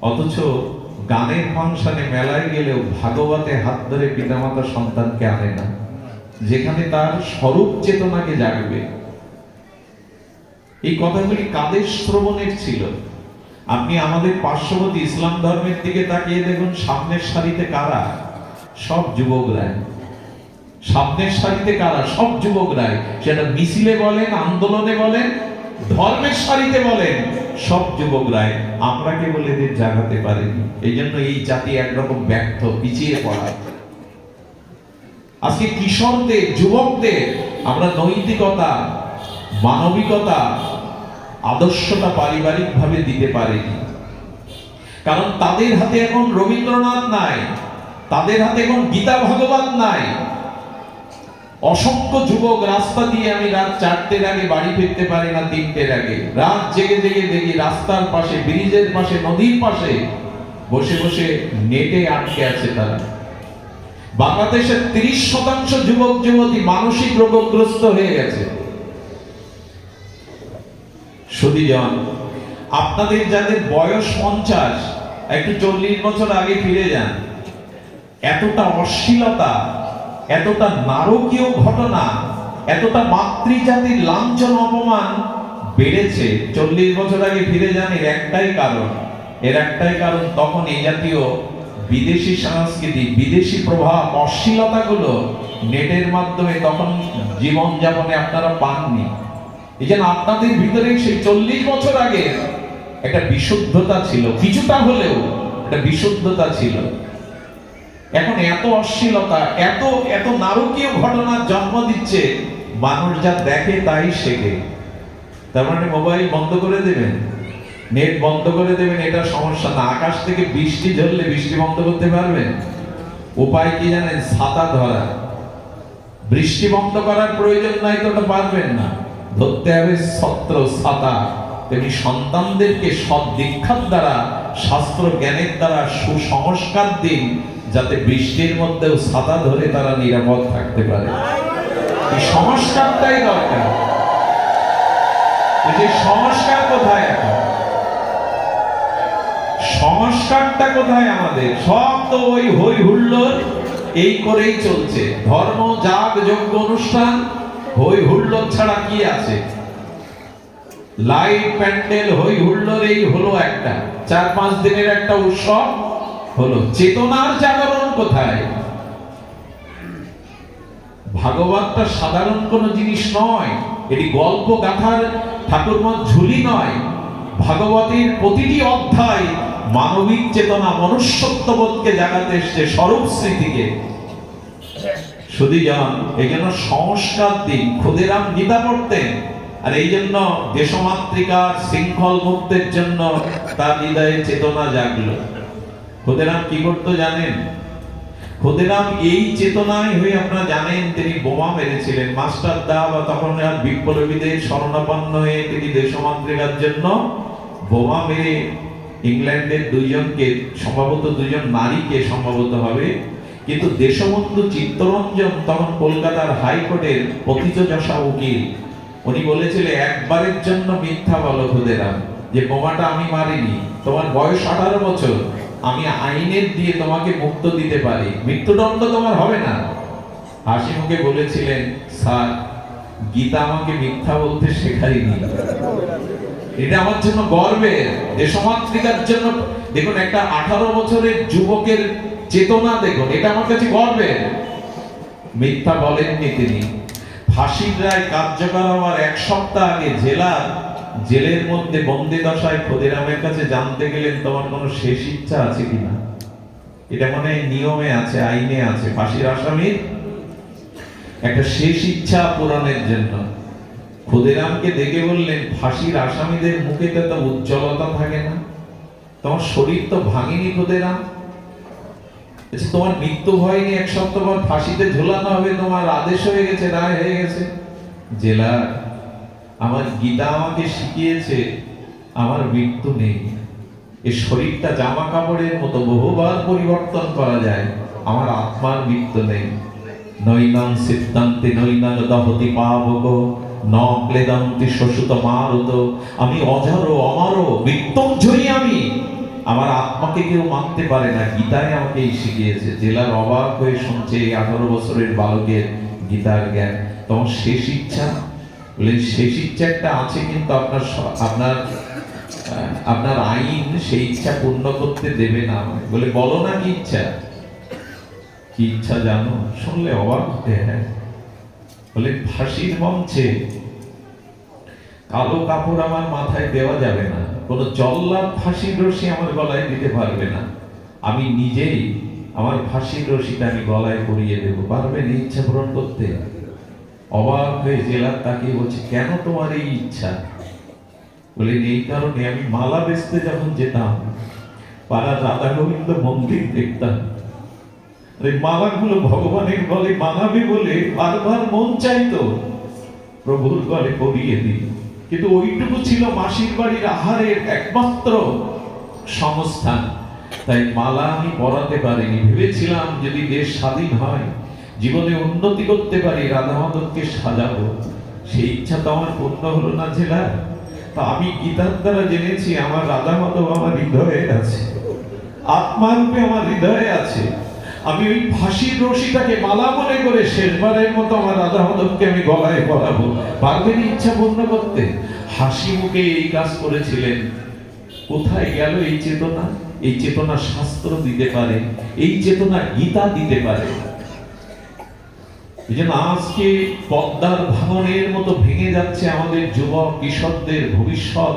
অথচ গানের ফাংশনে, মেলায় গেলেও ভাগবতে হাত ধরে পিতামাতা সন্তানকে আনে না, যেখানে তার স্বরূপ চেতনাকে জাগবে। এই কথাগুলি কাদের শ্রবণের ছিল? আপনি আমাদের পার্শ্ববর্তী ইসলাম ধর্মের দিকে তাকিয়ে দেখুন, সামনের সারিতে কারা? সব যুবকরাই। সামনের সারিতে কারা? সব যুবকরাই। সেটা মিছিলে বলেন, আন্দোলনে বলেন, ধর্মের সারিতে বলেন, সব যুবকরাই। আমরা কেবল এদের জাগাতে পারিনি। এই জন্য এই জাতি একরকম ব্যর্থ, পিছিয়ে পড়া। আজকে কিশোরদের, যুবকদের আমরা নৈতিকতা, মানবিকতা, আদর্শটা পারিবারিক ভাবে দিতে পারিনি। কারণ তাদের হাতে এখন রবীন্দ্রনাথ নাই, তাদের হাতে এখন গীতা ভাগবত নাই। অসংখ্য যুবক রাস্তা দিয়ে, আমি রাত 4টের আগে বাড়ি ফিরতে পারি না, 3টের আগে রাত জেগে জেগে দেখি রাস্তার পাশে, ব্রিজের পাশে, নদীর পাশে বসে বসে নেটে আটকে আছে তারা। বাংলাদেশের 30% যুবক যুবতী মানসিক রোগগ্রস্ত হয়ে গেছে। সুধীজন, আপনাদের যাদের বয়স 50, একটু 40 বছর আগে ফিরে যান। এতটা অশ্লীলতা, এতটা নারকীয় ঘটনা, এতটা মাতৃজাতির লাঞ্ছন অপমান বেড়েছে। 40 বছর আগে ফিরে যান। এর একটাই কারণ, তখন এই জাতীয় বিদেশি সংস্কৃতি, বিদেশি প্রভাব, অশ্লীলতাগুলো নেটের মাধ্যমে তখন জীবন যাপনে আপনারা পাননি। এই জন্য আপনাদের ভিতরে সেই 40 বছর আগে একটা বিশুদ্ধতা ছিল, কিছুটা হলেও একটা বিশুদ্ধতা ছিল। এখন এত অশ্লীলতা, এত এত নারকীয় ঘটনার জন্ম দিচ্ছে, মানুষ যা দেখে তাই শেখে। তার মানে মোবাইল বন্ধ করে দেবেন, নেট বন্ধ করে দেবেন, এটা সমস্যা না। আকাশ থেকে বৃষ্টি ঝরলে বৃষ্টি বন্ধ করতে পারবেন? উপায় কি জানেন? ছাতা ধরা। বৃষ্টি বন্ধ করার প্রয়োজন নাই তো ওটা পারবেন না, ধরতে হবে ছত্র, ছাতা। তেমনি সন্তানদেরকে সৎ দীক্ষার দ্বারা, শাস্ত্র জ্ঞানের দ্বারা সুসংস্কার দিন, যাতে বৃষ্টির মধ্যেও ছাতা ধরে তারা নিরাপদ থাকতে পারে। এই সংস্কারটাই দরকার। যে সংস্কার কোথায় এখন? সংস্কারটা কোথায় আমাদের? সব তো ওই হই হুল্লোড় এই করেই চলছে। ধর্ম, যাগ, যজ্ঞ, অনুষ্ঠান, হই হুল্লোড় ছাড়া কি আছে? লাইট, প্যান্ডেল, হই হুল্লোড়, এই হলো একটা 4-5 দিনের একটা উৎসব হলো। চেতনার জাগরণ কোথায়? ভাগবতটা সাধারণ কোনো জিনিস নয়, এটি গল্প গাথার ঠাকুরমার ঝুলি নয়। ভাগবতের প্রতিটি অধ্যায় মানবিক চেতনা, মনুষ্যত্ববোধকে জাগাতে এসছে, স্বরূপ স্মৃতিকে। সুধীজন, এই জন্য সংস্কার দিন। ক্ষুদিরাম গীতা পড়তেন, আর এই জন্য দেশমাতৃকার শৃঙ্খল মুক্তের জন্য তার হৃদয়ে চেতনা জাগলো। ক্ষুদিরাম কি করতো জানেন? ক্ষুদিরাম এই চেতনায় হয়ে আপনারা জানেন তিনি বোমা মেরেছিলেন। মাস্টার দা বা তখন বিপ্লবীদের শরণাপন্ন হয়ে তিনি দেশমাতৃকার জন্য বোমা মেরে ইংল্যান্ডের দুইজনকে, সম্ভবত দুইজন নারীকে সম্ভবত হবে, কিন্তু দেশবন্ধু চিত্তরঞ্জন তখন কলকাতার হাইকোর্টের পতিতযশা উকিল, উনি বলেছিলেন একবারের জন্য মিথ্যা বলো ক্ষুদিরাম যে বোমাটা আমি মারিনি, তোমার বয়স 18 বছর, আমি আইনের দিয়ে তোমাকে মুক্ত দিতে পারি, মৃত্যুদণ্ড তোমার হবে না। হাসি মুখে বলেছিলেন, স্যার গীতা আমাকে মিথ্যা বলতে শেখায়নি, এটা আমার জন্য গর্বের, দেশমাতৃকার জন্য। দেখুন একটা 18 বছরের যুবকের চেতনা দেখুন, এটা আমার কাছে গর্বের। মিথ্যা বলেননি তিনি। ফাঁসির রায় কার্যকর হওয়ার 1 সপ্তাহ আগে জেলের মধ্যে বন্দি দশায় ক্ষুদিরামের কাছে জানতে গেলেন তোমার কোনো শেষ ইচ্ছা আছে কিনা। এটা মানে নিয়মে আছে, আইনে আছে, ফাঁসির আসামির একটা শেষ ইচ্ছা পূরণের জন্য। ক্ষুদিরামকে দেখে বললেন, ফাঁসির আসামিদের মুখে তো উজ্জ্বলতা থাকে না, তোমার শরীর তো ভাঙেনি ক্ষুদিরাম, তোমার মৃত্যু হয়নি, 1 সপ্তাহ পর ফাঁসিতে ঝোলানো হবে, তোমার আদেশ হয়ে গেছে, রায় হয়ে গেছে। জেলার, আমার গীতা আমাকে শিখিয়েছে আমার মৃত্যু নেই, এই শরীরটা জামা কাপড়ের মতো বহুবার পরিবর্তন করা যায়, আমার আত্মার মৃত্যু নেই। নৈনাং সিদ্ধান্তে নৈনাং দহতি পাবক ন ক্লেদন্তি শোষিত মারুত, আমি অজর অমর মৃত্যুঞ্জয়ী, আমি, আমার আত্মাকে কেউ মানতে পারে না, গীতায় আমাকে এই শিখিয়েছে। জেলার অবাক হয়ে শুনছে 18 বছরের বালকের গীতার জ্ঞান। তোমার শেষ ইচ্ছা? বলে শেষ ইচ্ছা একটা আছে, কিন্তু আপনার আপনার আইন সেই ইচ্ছা পূর্ণ করতে দেবে না। বলে বলো না কি ইচ্ছা? কি ইচ্ছা জানো? শুনলে অবাক হতে হয়। বলে ফাঁসির মঞ্চে কালো কাপড় আমার মাথায় দেওয়া যাবে না, কোনো জল্লাদ ফাঁসির রশি আমার গলায় দিতে পারবে না, আমি নিজেই আমার ফাঁসির রশিটা আমি গলায় পরিয়ে দেব। পারবেন এই ইচ্ছা পূরণ করতে? অবাক হয়ে জেলার তাকিয়ে বলছে, কেন তোমার এই ইচ্ছা? বলে এই কারণে, আমি মালা বেচতে যখন যেতাম পাড়ার রাধা গোবিন্দ মন্দির দেখতাম, মালাগুলো ভগবানের গলে মানাবে বলে বারবার মন চাইতো প্রভুর গলে পরিয়ে দিই, কিন্তু ওইটুকু ছিল মাসির বাড়ির আহারের একমাত্র সংস্থান, তাই মালা আমি পরাতে পারিনি। ভেবেছিলাম যদি দেশ স্বাধীন হয়, জীবনে উন্নতি করতে পারি, রাধা মাধবকে সাজাবো। সেই ইচ্ছা তো আমার পূর্ণ হলো না জেলা। তা আমি গীতার দ্বারা জেনেছি আমার রাধা মাধব আমার হৃদয়ে আছে, আত্মারূপে আমার হৃদয়ে আছে। আমি ওই ফাঁসির রশিটাকে মালা মনে করে শেষবারের মতো আমার রাধা মাধবকে আমি গলায় পরাবো। পারবেন ইচ্ছা পূর্ণ করতে? হাসি মুখে এই কাজ করেছিলেন। কোথায় গেল এই চেতনা? এই চেতনা শাস্ত্র দিতে পারে, এই চেতনা গীতা দিতে পারে। এই জন্য আজকে পদ্মার ভাঙনের মতো ভেঙে যাচ্ছে আমাদের যুবক কিশোরদের ভবিষ্যৎ,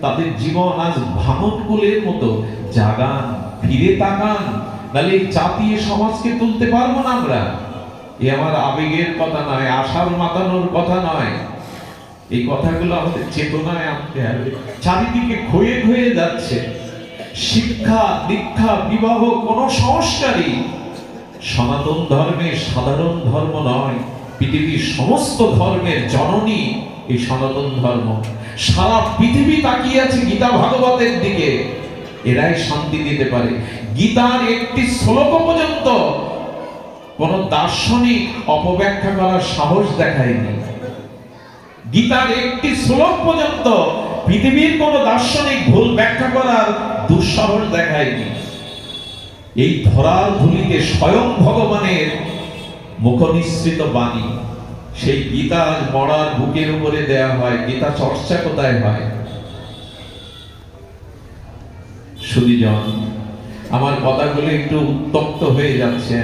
তাদের জীবন আজ ভাঙনকুলের মতো। জাগান, ফিরে তাকান, নাহলে জাতীয় সমাজকে তুলতে পারবো না আমরা। এ আমার আবেগের কথা নয়, আশার মাতানোর কথা নয়, এই কথাগুলো আমাদের চেতনায় আনতে হবে। চারিদিকে ক্ষয়ে ক্ষয়ে যাচ্ছে শিক্ষা দীক্ষা বিবাহ, কোন সংস্কারই সনাতন ধর্মের সাধারণ ধর্ম নয়, পৃথিবীর সমস্ত ধর্মের জননী এই সনাতন ধর্ম। সারা পৃথিবী তাকিয়ে আছে গীতা ভাগবতের দিকে, এরাই শান্তি দিতে পারে। গীতার একটি শ্লোক পর্যন্ত কোন দার্শনিক অপব্যাখ্যা করার সাহস দেখায়নি। গীতার একটি শ্লোক পর্যন্ত পৃথিবীর কোন দার্শনিক ভুল ব্যাখ্যা করার দুঃসাহস দেখায়নি। এই ধরার ধুলিতে স্বয়ং ভগবানের মুখনিসৃত বাণী, সেই গীতা মরার বুকের উপরে দেয়া হয়। গীতা চর্চা কোথায় হয়? সুধীজন, আমার কথাগুলো একটু উত্তপ্ত হয়ে যাচ্ছে,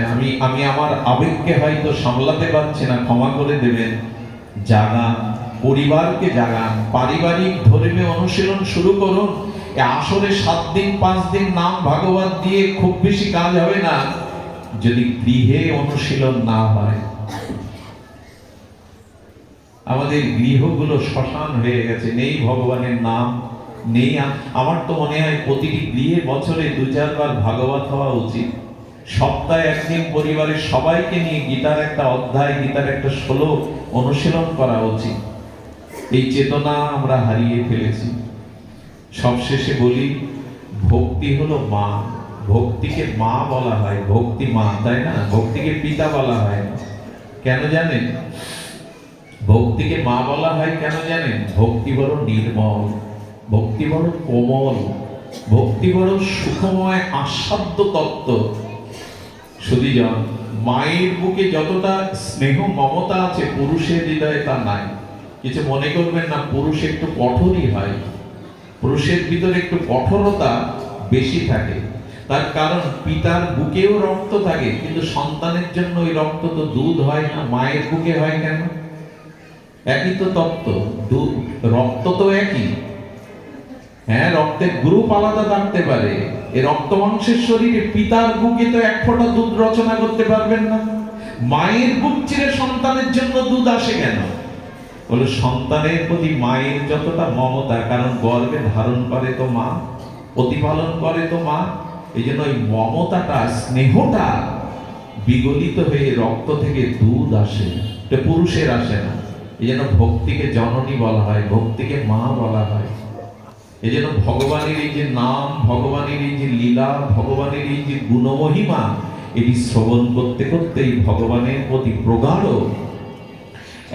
আমি আমার আবেগকে হয়তো সামলাতে পারছি না, ক্ষমা করে দেবেন। জাগান, পরিবারকে জাগান, পারিবারিক ধর্মীয় অনুশীলন শুরু করুন। আসরে 7 দিন 5 দিন নাম ভাগবত দিয়ে খুব বেশি কাজ হবে না যদি গৃহে অনুশীলন না হয়। আমাদের গৃহগুলো শ্মশান হয়ে গেছে, নেই ভগবানের নাম, নেই। আমার তো মনে হয় প্রতিটি গৃহে বছরে 2-4 বার ভাগবত হওয়া উচিত। সপ্তাহে একদিন পরিবারের সবাইকে নিয়ে গীতার একটা অধ্যায়, গীতার একটা শ্লোক অনুশীলন করা উচিত। এই চেতনা আমরা হারিয়ে ফেলেছি। সবশেষে বলি, ভক্তি হলো মা। ভক্তিকে মা বলা হয়, ভক্তি মা, তাই না? ভক্তিকে পিতা বলা হয় না। কেন জানেন ভক্তিকে মা বলা হয়? কেন জানেন? ভক্তি বড় নির্মল, ভক্তি বড় কোমল, ভক্তি বড় সুখময় আস্বাদ্য তত্ত্ব। শুধুজন, মায়ের বুকে যতটা স্নেহ মমতা আছে পুরুষের হৃদয়ে তা নাই। কিছু মনে করবেন না, পুরুষ একটু কঠোরই হয়, পুরুষের ভিতরে একটু কঠোরতা বেশি থাকে। তার কারণ পিতার বুকেও রক্ত থাকে, কিন্তু সন্তানের জন্য ওই রক্ত তো দুধ হয় না, মায়ের বুকে হয় কেন? একই তো তত্ত্ব, রক্ত তো একই। হ্যাঁ, রক্তের গ্রুপ আলাদা থাকতে পারে, এই রক্ত মাংসের শরীরে পিতার বুকে তো এক ফোঁটা দুধ রচনা করতে পারবেন না। মায়ের বুক চিরে সন্তানের জন্য দুধ আসে কেন? বলে সন্তানের প্রতি মায়ের যতটা মমতা, কারণ গর্ভে ধারণ করে তো মা, প্রতিপালন করে তো মা, এই জন্য ওই মমতাটা, স্নেহটা বিগলিত হয়ে রক্ত থেকে দুধ আসে, এটা পুরুষের আসে না। এই জন্য ভক্তিকে জননী বলা হয়, ভক্তিকে মা বলা হয়। এই জন্য ভগবানের এই যে নাম, ভগবানের এই যে লীলা, ভগবানের এই যে গুণমহিমা, এটি শ্রবণ করতে করতেই ভগবানের প্রতি প্রগাঢ়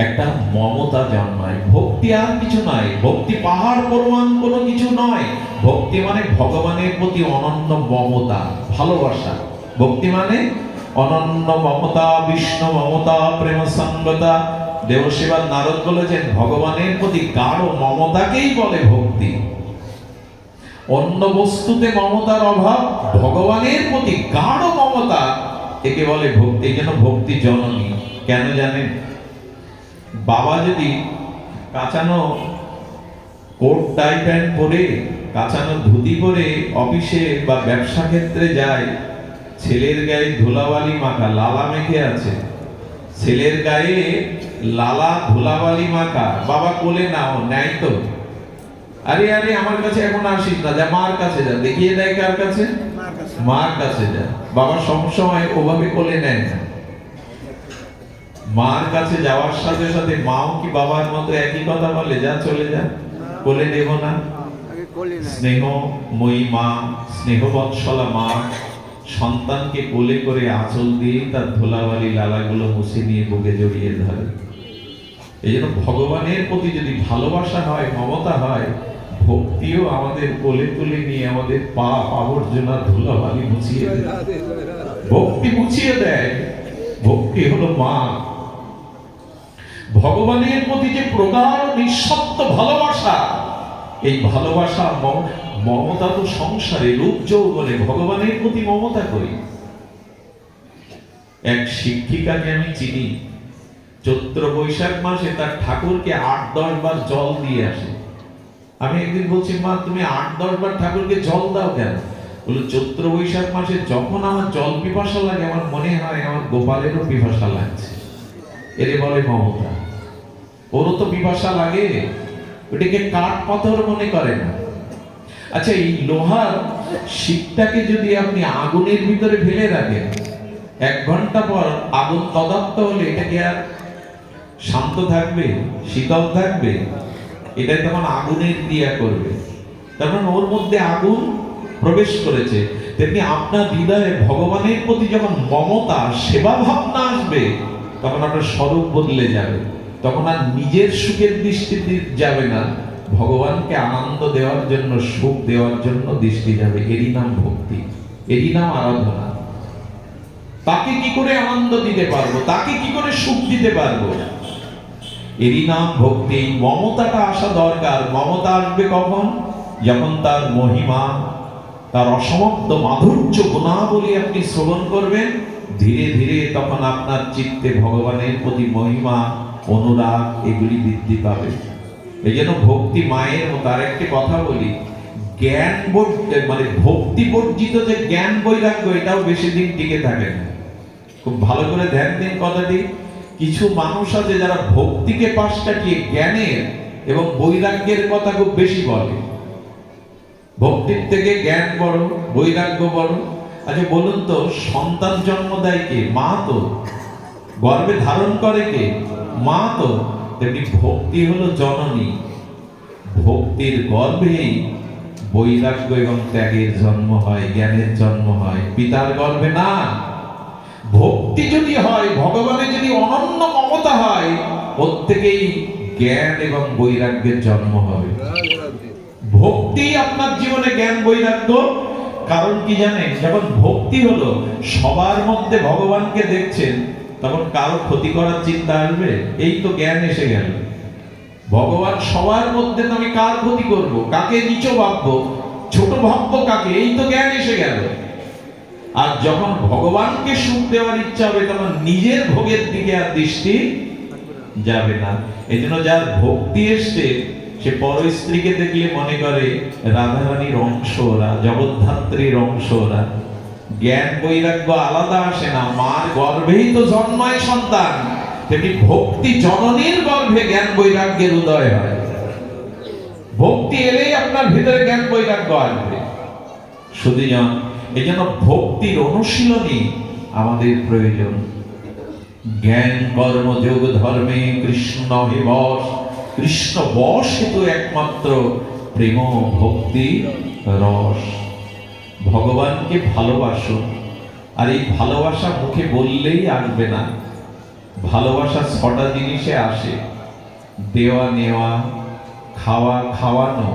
একটা মমতা জন্মায়। ভক্তি আর কিছু নয়, ভক্তি পাহাড় পরিমাণ কোনো কিছু নয়। ভক্তি মানে ভগবানের প্রতি অনন্য মমতা, ভালোবাসা। ভক্তি মানে অনন্য মমতা, বিষ্ণু মমতা, প্রেম সঙ্গতা। দেবসেবা নারদ বলেছেন, ভগবানের প্রতি গাঢ় মমতাকেই বলে ভক্তি। অন্য বস্তুতে মমতার অভাব, ভগবানের প্রতি গাঢ় মমতা, একে বলে ভক্তি। এই জন্য ভক্তি জননী। কেন জানেন? বাবা যদি কাঁচানো কোট টাই প্যান্ট পরে, কাঁচানো ধুতি পরে অফিসে বা ব্যবসা ক্ষেত্রে যায়, ছেলের গায়ে ধুলাবালি মাখা, লালা মেখে আছে, ছেলের গায়ে লালা ধুলাবালি মাখা, বাবা কোলে নাও, নেয় তো? আরে আরে আমার কাছে এখন আসিস না, যা মার কাছে যা। দেখিয়ে দেয় কার কাছে? মার কাছে যা। বাবা সবসময় ওভাবে কোলে নেয় না। মার কাছে যাওয়ার সাথে সাথে মাও কি বাবার মতো একই কথা বলে, যা চলে যা, কোলে নেব না? স্নেহময়ী মা, স্নেহবৎসলা মা সন্তানকে কোলে করে আঁচল দিয়ে তার ধুলাবালি লালাগুলো মুছে নিয়ে বুকে জড়িয়ে ধরে। এই জন্য ভগবানের প্রতি যদি ভালোবাসা হয়, মমতা হয়, ভক্তিও আমাদের কোলে তুলে নিয়ে আমাদের পাপ আবর্জনা ধুলাবালি মুছিয়ে দেয়। ভক্তি মুছিয়ে দেয়। ভক্তি হলো মা। ভগবানের প্রতি যে প্রগাঢ় নিঃশব্দ ভালোবাসা, এই ভালোবাসা মমতা তো সংসারে রূপ যৌবনে ভগবানের প্রতি মমতা করি। এক শিক্ষিকাকে আমি চিনি, চৈত্র বৈশাখ মাসে তার ঠাকুরকে ৮-১০ বার জল দিয়ে আসে। আমি একদিন বলছি, মা তুমি ৮-১০ বার ঠাকুরকে জল দাও কেন? বলে চৈত্র বৈশাখ মাসে যখন আমার জল পিপাসা লাগে, আমার মনে হয় আমার গোপালেরও পিপাসা লাগছে। এরে বলে মমতা। ওরও তো পিপাসা লাগে, ওটাকে কাঠ পাথর মনে করে না। আচ্ছা, এই লোহার শিকটাকে যদি আপনি আগুনের ভিতরে ফেলে রাখেন, ১ ঘন্টা পর আগুন তদাপ্ত হলে এটা কি আর শান্ত থাকবে, শীতল থাকবে? এটা তখন আগুনের ক্রিয়া করবে। তার মানে ওর মধ্যে আগুন প্রবেশ করেছে। তেমনি আপনার হৃদয়ে ভগবানের প্রতি যখন মমতা, সেবা ভাবনা আসবে, তখন আপনার স্বরূপ বদলে যাবে। তখন আর নিজের সুখের দৃষ্টি যাবে না, ভগবানকে আনন্দ দেওয়ার জন্য, সুখ দেওয়ার জন্য দৃষ্টি যাবে। এরই নাম ভক্তি, এরই নাম আরাধনা। তাকে কি করে আনন্দ দিতে পারবো, তাকে কি করে সুখ দিতে পারবো, এরই নাম ভক্তি। মমতাটা আসা দরকার। মমতা আসবে কখন? যখন তার মহিমা, তার অসমাপ্ত মাধুর্য গুণাবলী আপনি শ্রবণ করবেন, ধীরে ধীরে তখন আপনার চিত্তে ভগবানের প্রতি মহিমা, অনুরাগ এগুলি বৃদ্ধি পাবে। এই জন্য ভক্তি মায়ের মতো। আর একটি কথা বলি, জ্ঞান মানে ভক্তি বর্জিত যে জ্ঞান বৈরাগ্য, এটাও বেশি দিন টিকে থাকে না। খুব ভালো করে ধ্যান দিন কথাটি। কিছু মানুষ আছে যারা ভক্তিকে পাশ কাটিয়ে জ্ঞানের এবং বৈরাগ্যের কথা খুব বেশি বলে। ভক্তির থেকে জ্ঞান বড়, বৈরাগ্য বড়। আচ্ছা বলুন তো, সন্তান জন্ম দেয় কে? মা তো। গর্ভে ধারণ করে কে? মা তো। তেমনি ভক্তি হলো জননী। ভক্তির গর্ভেই বৈরাগ্য এবং ত্যাগের জন্ম হয়, জ্ঞানের জন্ম হয়, পিতার গর্ভে না। ভক্তি যদি হয়, ভগবানের যদি অনন্য মমতা হয়, প্রত্যেকেই জ্ঞান এবং বৈরাগ্যের জন্ম হবে। ভক্তি আপনার জীবনে জ্ঞান বৈরাগ্য। কারণ কি জানেন, যখন ভক্তি হলো, সবার মধ্যে ভগবানকে দেখছেন, তখন কারো ক্ষতি করার চিন্তা আসবে? এই তো জ্ঞান এসে গেল। ভগবান সবার মধ্যে, তো আমি কার ক্ষতি করব, কাকে নিচ ভাববো, ছোট ভাববো কাকে, এই তো জ্ঞান এসে গেল। আর যখন ভগবানকে সুখ দেওয়ার ইচ্ছা হবে, তখন নিজের ভোগের দিকে আর দৃষ্টি যাবে না। এই জন্য যার ভক্তি এসছে, সে পর স্ত্রীকে দেখলে মনে করে রাধারানীর অংশ ওরা, জগদ্ধাত্রীর অংশ ওরা। জ্ঞান বৈরাগ্য আলাদা আসে না, মার গর্ভেই তো জন্মায় সন্তান, তেমনি ভক্তি জননীর গর্ভে জ্ঞান বৈরাগ্যের উদয় হয়। ভক্তি এলেই আপনার ভিতরে জ্ঞান বৈরাগ্য আসবে। শুধুজন এই জন্য ভক্তির অনুশীলনী আমাদের প্রয়োজন। জ্ঞান কর্ম যোগ ধর্মে কৃষ্ণ হে বশ, কৃষ্ণ বশ হেতু একমাত্র প্রেম ভক্তি রস। ভগবানকে ভালোবাসো। আর এই ভালোবাসা মুখে বললেই আসবে না। ভালোবাসা 6টা জিনিসে আসে: দেওয়া নেওয়া, খাওয়া খাওয়ানো,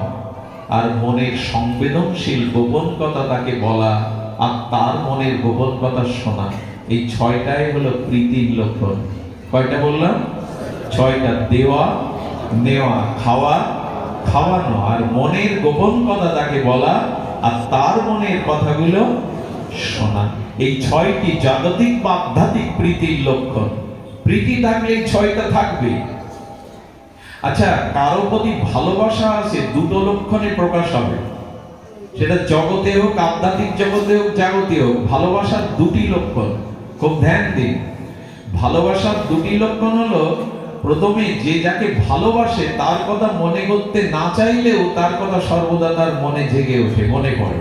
আর মনের সংবেদনশীল গোপন কথা তাকে বলা, আর তার মনের গোপন কথা শোনা। এই 6টাই হলো প্রীতির লক্ষণ। কয়টা বললাম? 6টা। দেওয়া নেওয়া, খাওয়া খাওয়ানো, আর মনের গোপন কথা তাকে বলা, আর তার মনের কথাগুলো শোনা। এই 6টি জাগতিক বা আধ্যাত্মিক প্রীতির লক্ষণ। প্রীতি থাকলে এই 6টা থাকবে। আচ্ছা, কারো প্রতি ভালোবাসা আছে, 2টো লক্ষণে প্রকাশ হবে। সেটা জগতে হোক, আধ্যাত্মিক জগতে হোক, জাগতে হোক, ভালোবাসার 2টি লক্ষণ। খুব ধ্যান দিন। ভালোবাসার 2টি লক্ষণ হলো, প্রথমে যে যাকে ভালোবাসে তার কথা মনে করতে না চাইলেও তার কথা সর্বদা তার মনে জেগে ওঠে, মনে পড়ে।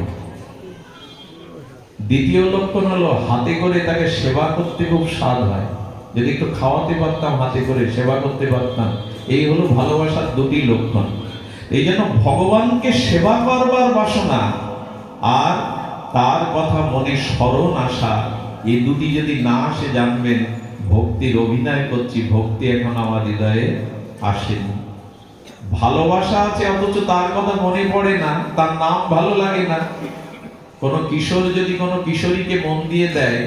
দ্বিতীয় লক্ষণ হলো, হাতে করে তাকে সেবা করতে খুব স্বাদ হয়। যদি একটু খাওয়াতে পারতাম, হাতে করে সেবা করতে পারতাম। এই হলো ভালোবাসার 2টি লক্ষণ। এই জন্য ভগবানকে সেবা করবার বাসনা আর তার কথা মনে স্মরণ আসা, এই 2টি যদি না আসে, জানবেন ভক্তির অভিনয় করছি, ভক্তি এখন আমার হৃদয়ে আসেনি। ভালোবাসা আছে অথচ তার কথা মনে পড়ে না, তার নাম ভালো লাগে না। কোন কিশোর যদি কোনো কিশোরীকে মন দিয়ে দেয়,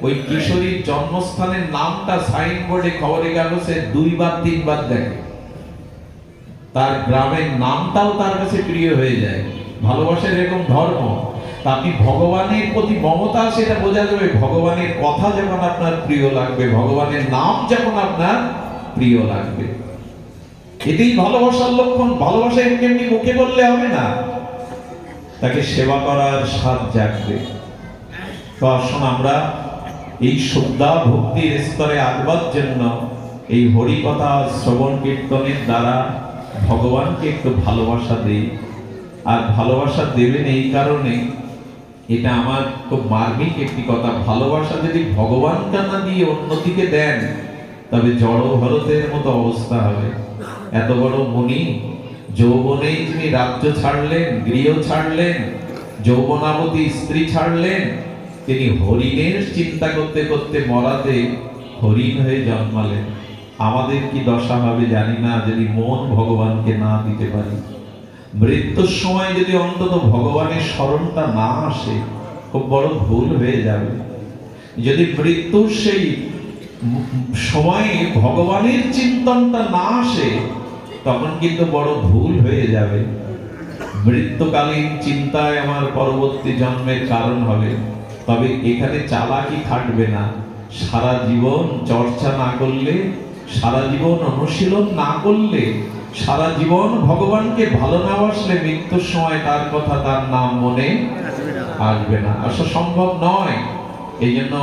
ওই কিশোরীর জন্মস্থানের নামটা সাইনবোর্ডে, খবরের কাগজে 2বার 3বার দেখে। তার গ্রামের নামটাও তার কাছে প্রিয় হয়ে যায়। ভালোবাসার এরকম ধর্ম। তা আপনি ভগবানের প্রতি মমতা, সেটা বোঝা যাবে ভগবানের কথা যখন আপনার প্রিয় লাগবে, ভগবানের নাম যখন আপনার প্রিয় লাগবে। এটাই ভালোবাসার লক্ষণ। ভালোবাসা এমনি মুখে বললে হবে না, তাকে সেবা করার স্বাদ জাগবে। তো আসুন আমরা এই শ্রদ্ধা ভক্তির স্তরে আসবার জন্য এই হরি কথা শ্রবণ কীর্তনের দ্বারা ভগবানকে একটু ভালোবাসা দেই। আর ভালোবাসা দেবেন এই কারণে, এটা আমার খুব মার্মিক একটি কথা। ভালোবাসা যদি ভগবানকে না দিয়ে অন্যদিকে দেন, তবে জড় ভরতের মতো অবস্থা হবে। এত বড় মুনি, যৌবনেই তিনি রাজ্য ছাড়লেন, গৃহ ছাড়লেন, যৌবনাবতী স্ত্রী ছাড়লেন। তিনি হরিণের চিন্তা করতে করতে মরাতে হরিণ হয়ে জন্মালেন। আমাদের কি দশা হবে জানি না, যদি মন ভগবানকে না দিতে পারি। মৃত্যুর সময় যদি অন্তত ভগবানের স্মরণটা না আসে, খুব বড় ভুল হয়ে যাবে। যদি মৃত্যুর সেই সময়ে ভগবানের চিন্তনটা না আসে, তখন কিন্তু বড় ভুল হয়ে যাবে। মৃত্যুকালীন চিন্তায় আমার পরবর্তী জন্মের কারণ হবে। তবে এখানে চালাকি খাটবে না। সারা জীবন চর্চা না করলে, সারা জীবন অনুশীলন না করলে, সারা জীবন ভগবানকে ভালো না বাসলে, মৃত্যুর সময় তার কথা, তার নাম মনে আসবে না, আসা সম্ভব নয়। এই জন্য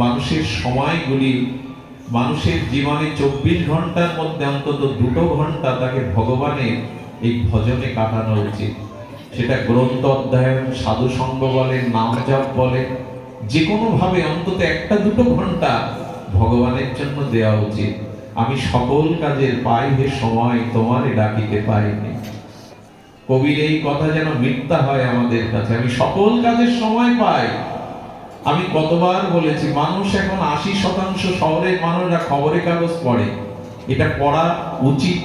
মানুষের সময়গুলি, মানুষের জীবনে 24 ঘন্টার মধ্যে অন্তত 2টো ঘন্টা তাকে ভগবানের এই ভজনে কাটানো উচিত। সেটা গ্রন্থ অধ্যয়ন, সাধু সঙ্গ বলেন, নাম জপ বলেন, যে কোনো ভাবে অন্তত একটা দুটো ঘন্টা ভগবানের জন্য দেওয়া উচিত। আমি সকল কাজের পাই হে সময়, তোমারে ডাকিতে পাইনি। কবির এই কথা যেন মিথ্যা হয় আমাদের কাছে। আমি সকল কাজের সময় পাই। আমি কতবার বলেছি, মানুষ এখন 80% শহরের মানুষরা খবরের কাগজ পড়ে। এটা পড়া উচিত,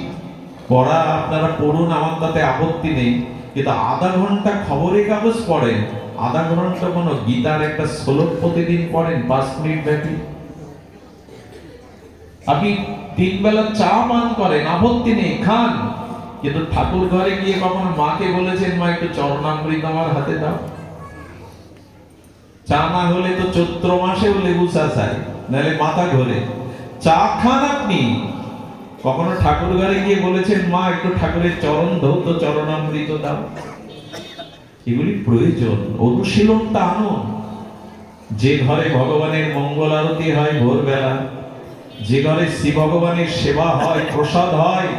পড়া আপনারা পড়ুন, আমার তাতে আপত্তি নেই। কিন্তু আধা ঘন্টা খবরের কাগজ পড়েন, আধা ঘন্টা কোনো গীতার একটা শ্লোক প্রতিদিন পড়েন 5 মিনিট ব্যাপী। আপনি 3 বেলা চা পান করেন, আপত্তি নেই, খান। কিন্তু ঠাকুর ঘরে গিয়ে কখনো মাকে বলেছেন, মা একটু চরণামৃত আমার হাতে দাও? চা না হলে তো চৈত্র মাসেও লেবু চা চাই, নাহলে মাথা ঘোরে। চা খান আপনি। কখনো ঠাকুর ঘরে গিয়ে বলেছেন, মা একটু ঠাকুরের চরণ ধৌত চরণামৃত দাও? এগুলি প্রয়োজন, অনুশীলনটা আনুন। যে ঘরে ভগবানের মঙ্গল আরতি হয় ভোরবেলা, যে ঘরে শ্রী ভগবানের সেবা হয়, প্রসাদ হয়,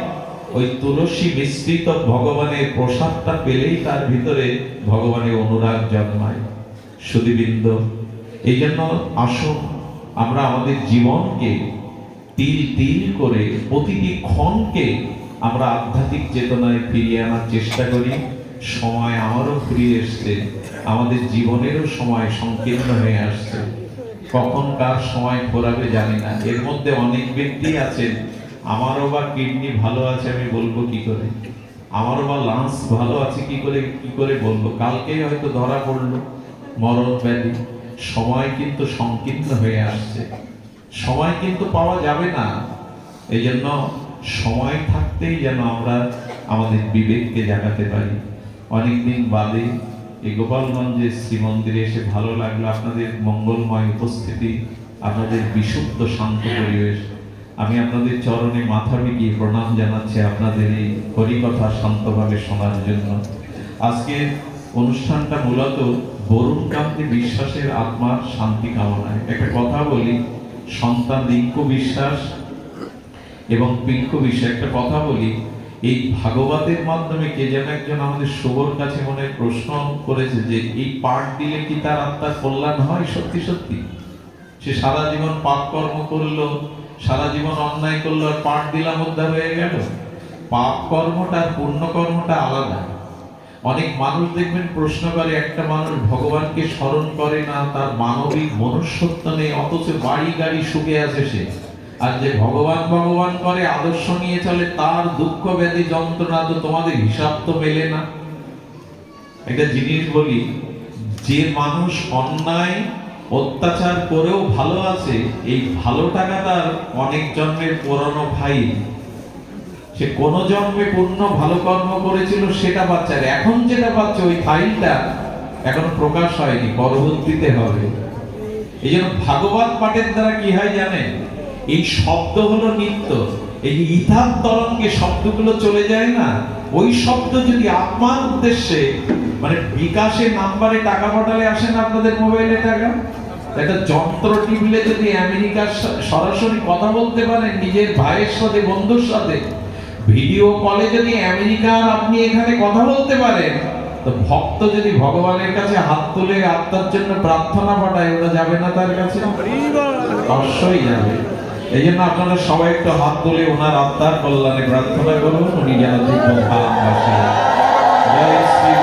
ওই তুলসী মিশ্রিত ভগবানের প্রসাদটা পেলেই তার ভিতরে ভগবানের অনুরাগ জন্মায়। সুধীবৃন্দ, এই জন্য আসুন আমরা আমাদের জীবনকে তিল তিল করে, প্রতিটি ক্ষণকে আমরা আধ্যাত্মিক চেতনায় ফিরিয়ে আনার চেষ্টা করি। সময় আমারও ফিরে এসছে, আমাদের জীবনেরও সময় সংকীর্ণ হয়ে আসছে। কখন কার সময় ঘোরাবে জানি না। এর মধ্যে অনেক ব্যক্তি আছেন, আমারও বা কিডনি ভালো আছে আমি বলবো কি করে, আমারও বা লাংস ভালো আছে কি করে বলবো? কালকেই হয়তো ধরা পড়লো মরণ ব্যাধি। সময় কিন্তু সংকীর্ণ হয়ে আসছে, সময় কিন্তু পাওয়া যাবে না। এই জন্য সময় থাকতেই যেন আমরা আমাদের বিবেককে জাগাতে পারি। অনেকদিন বাদে এই গোপালগঞ্জের শ্রী মন্দিরে এসে ভালো লাগলো, আপনাদের মঙ্গলময় উপস্থিতি, আপনাদের বিশুদ্ধ শান্ত পরিবেশ। আমি আপনাদের চরণে মাথা বিকিয়ে প্রণাম জানাচ্ছি আপনাদের এই হরিকথা শান্তভাবে শোনার জন্য। আজকের অনুষ্ঠানটা মূলত বরুণকান্তি বিশ্বাসের আত্মার শান্তি কামনায়। একটা কথা বলি, সন্তান রিঙ্কু বিশ্বাস এবং পিঙ্কু বিশ্বাস, একটা কথা বলি, এই ভাগবতের মাধ্যমে কে যেন একজন আমাদের শুভর কাছে মনে প্রশ্ন করেছে যে এই পাঠ দিলে কি তার আত্মার কল্যাণ হয়? সত্যি সত্যি সে সারা জীবন পাপ কর্ম করলো, সারা জীবন অন্যায় করলো, আর পাঠ দিলাম উদ্ধার হয়ে গেল? পাপ কর্মটা আর পুণ্য কর্মটা আলাদা। অনেক মানুষ দেখবেন প্রশ্ন করে, একটা মানুষ ভগবানকে স্মরণ করে না, তার মানবিক মনুষ্যত্ব নেই, অথচ বাড়ি গাড়ি সুখে আছে সে। আর যে ভগবান ভগবান করে, আদর্শ নিয়ে চলে, তার দুঃখ ব্যাধি যন্ত্রণা তো তোমাদের হিসাব তো মেলে না। একটা জিনিস বলি, যে মানুষ অন্যায় অত্যাচার করেও ভালো আছে, এই ভালো টাকা তার অনেক জন্মের পুরনো ভাই। সে কোন জন্মে পূর্ণ ভালো কর্ম করেছিল সেটা পাচ্ছে, আর এখন যেটা পাচ্ছে ওই ফাইলটা এখন প্রকাশ হয়নি, পরবর্তীতে হবে। এই জন্য ভাগবত পাঠের দ্বারা কি হয় জানেন? এই শব্দ হলো নিত্য, এই যে ইথার তরঙ্গে শব্দগুলো চলে যায় না, ওই শব্দ যদি আত্মার উদ্দেশ্যে, মানে বিকাশে নাম্বারে টাকা পাঠালে আসে না আপনাদের মোবাইলে টাকা, একটা যন্ত্র টিপলে যদি আমেরিকার সরাসরি কথা বলতে পারেন নিজের ভাইয়ের সাথে, বন্ধুর সাথে, ভিডিও কলে যদি আমেরিকার আপনি এখানে কথা বলতে পারেন, তো ভক্ত যদি ভগবানের কাছে হাত তুলে আত্মার জন্য প্রার্থনা পাঠায়, ওটা যাবে না তার কাছে? অবশ্যই যাবে। এই জন্য আপনারা সবাই একটু হাত তুলে ওনার আত্মার কল্যাণে প্রার্থনা করুন, উনি যেন জয় শ্রী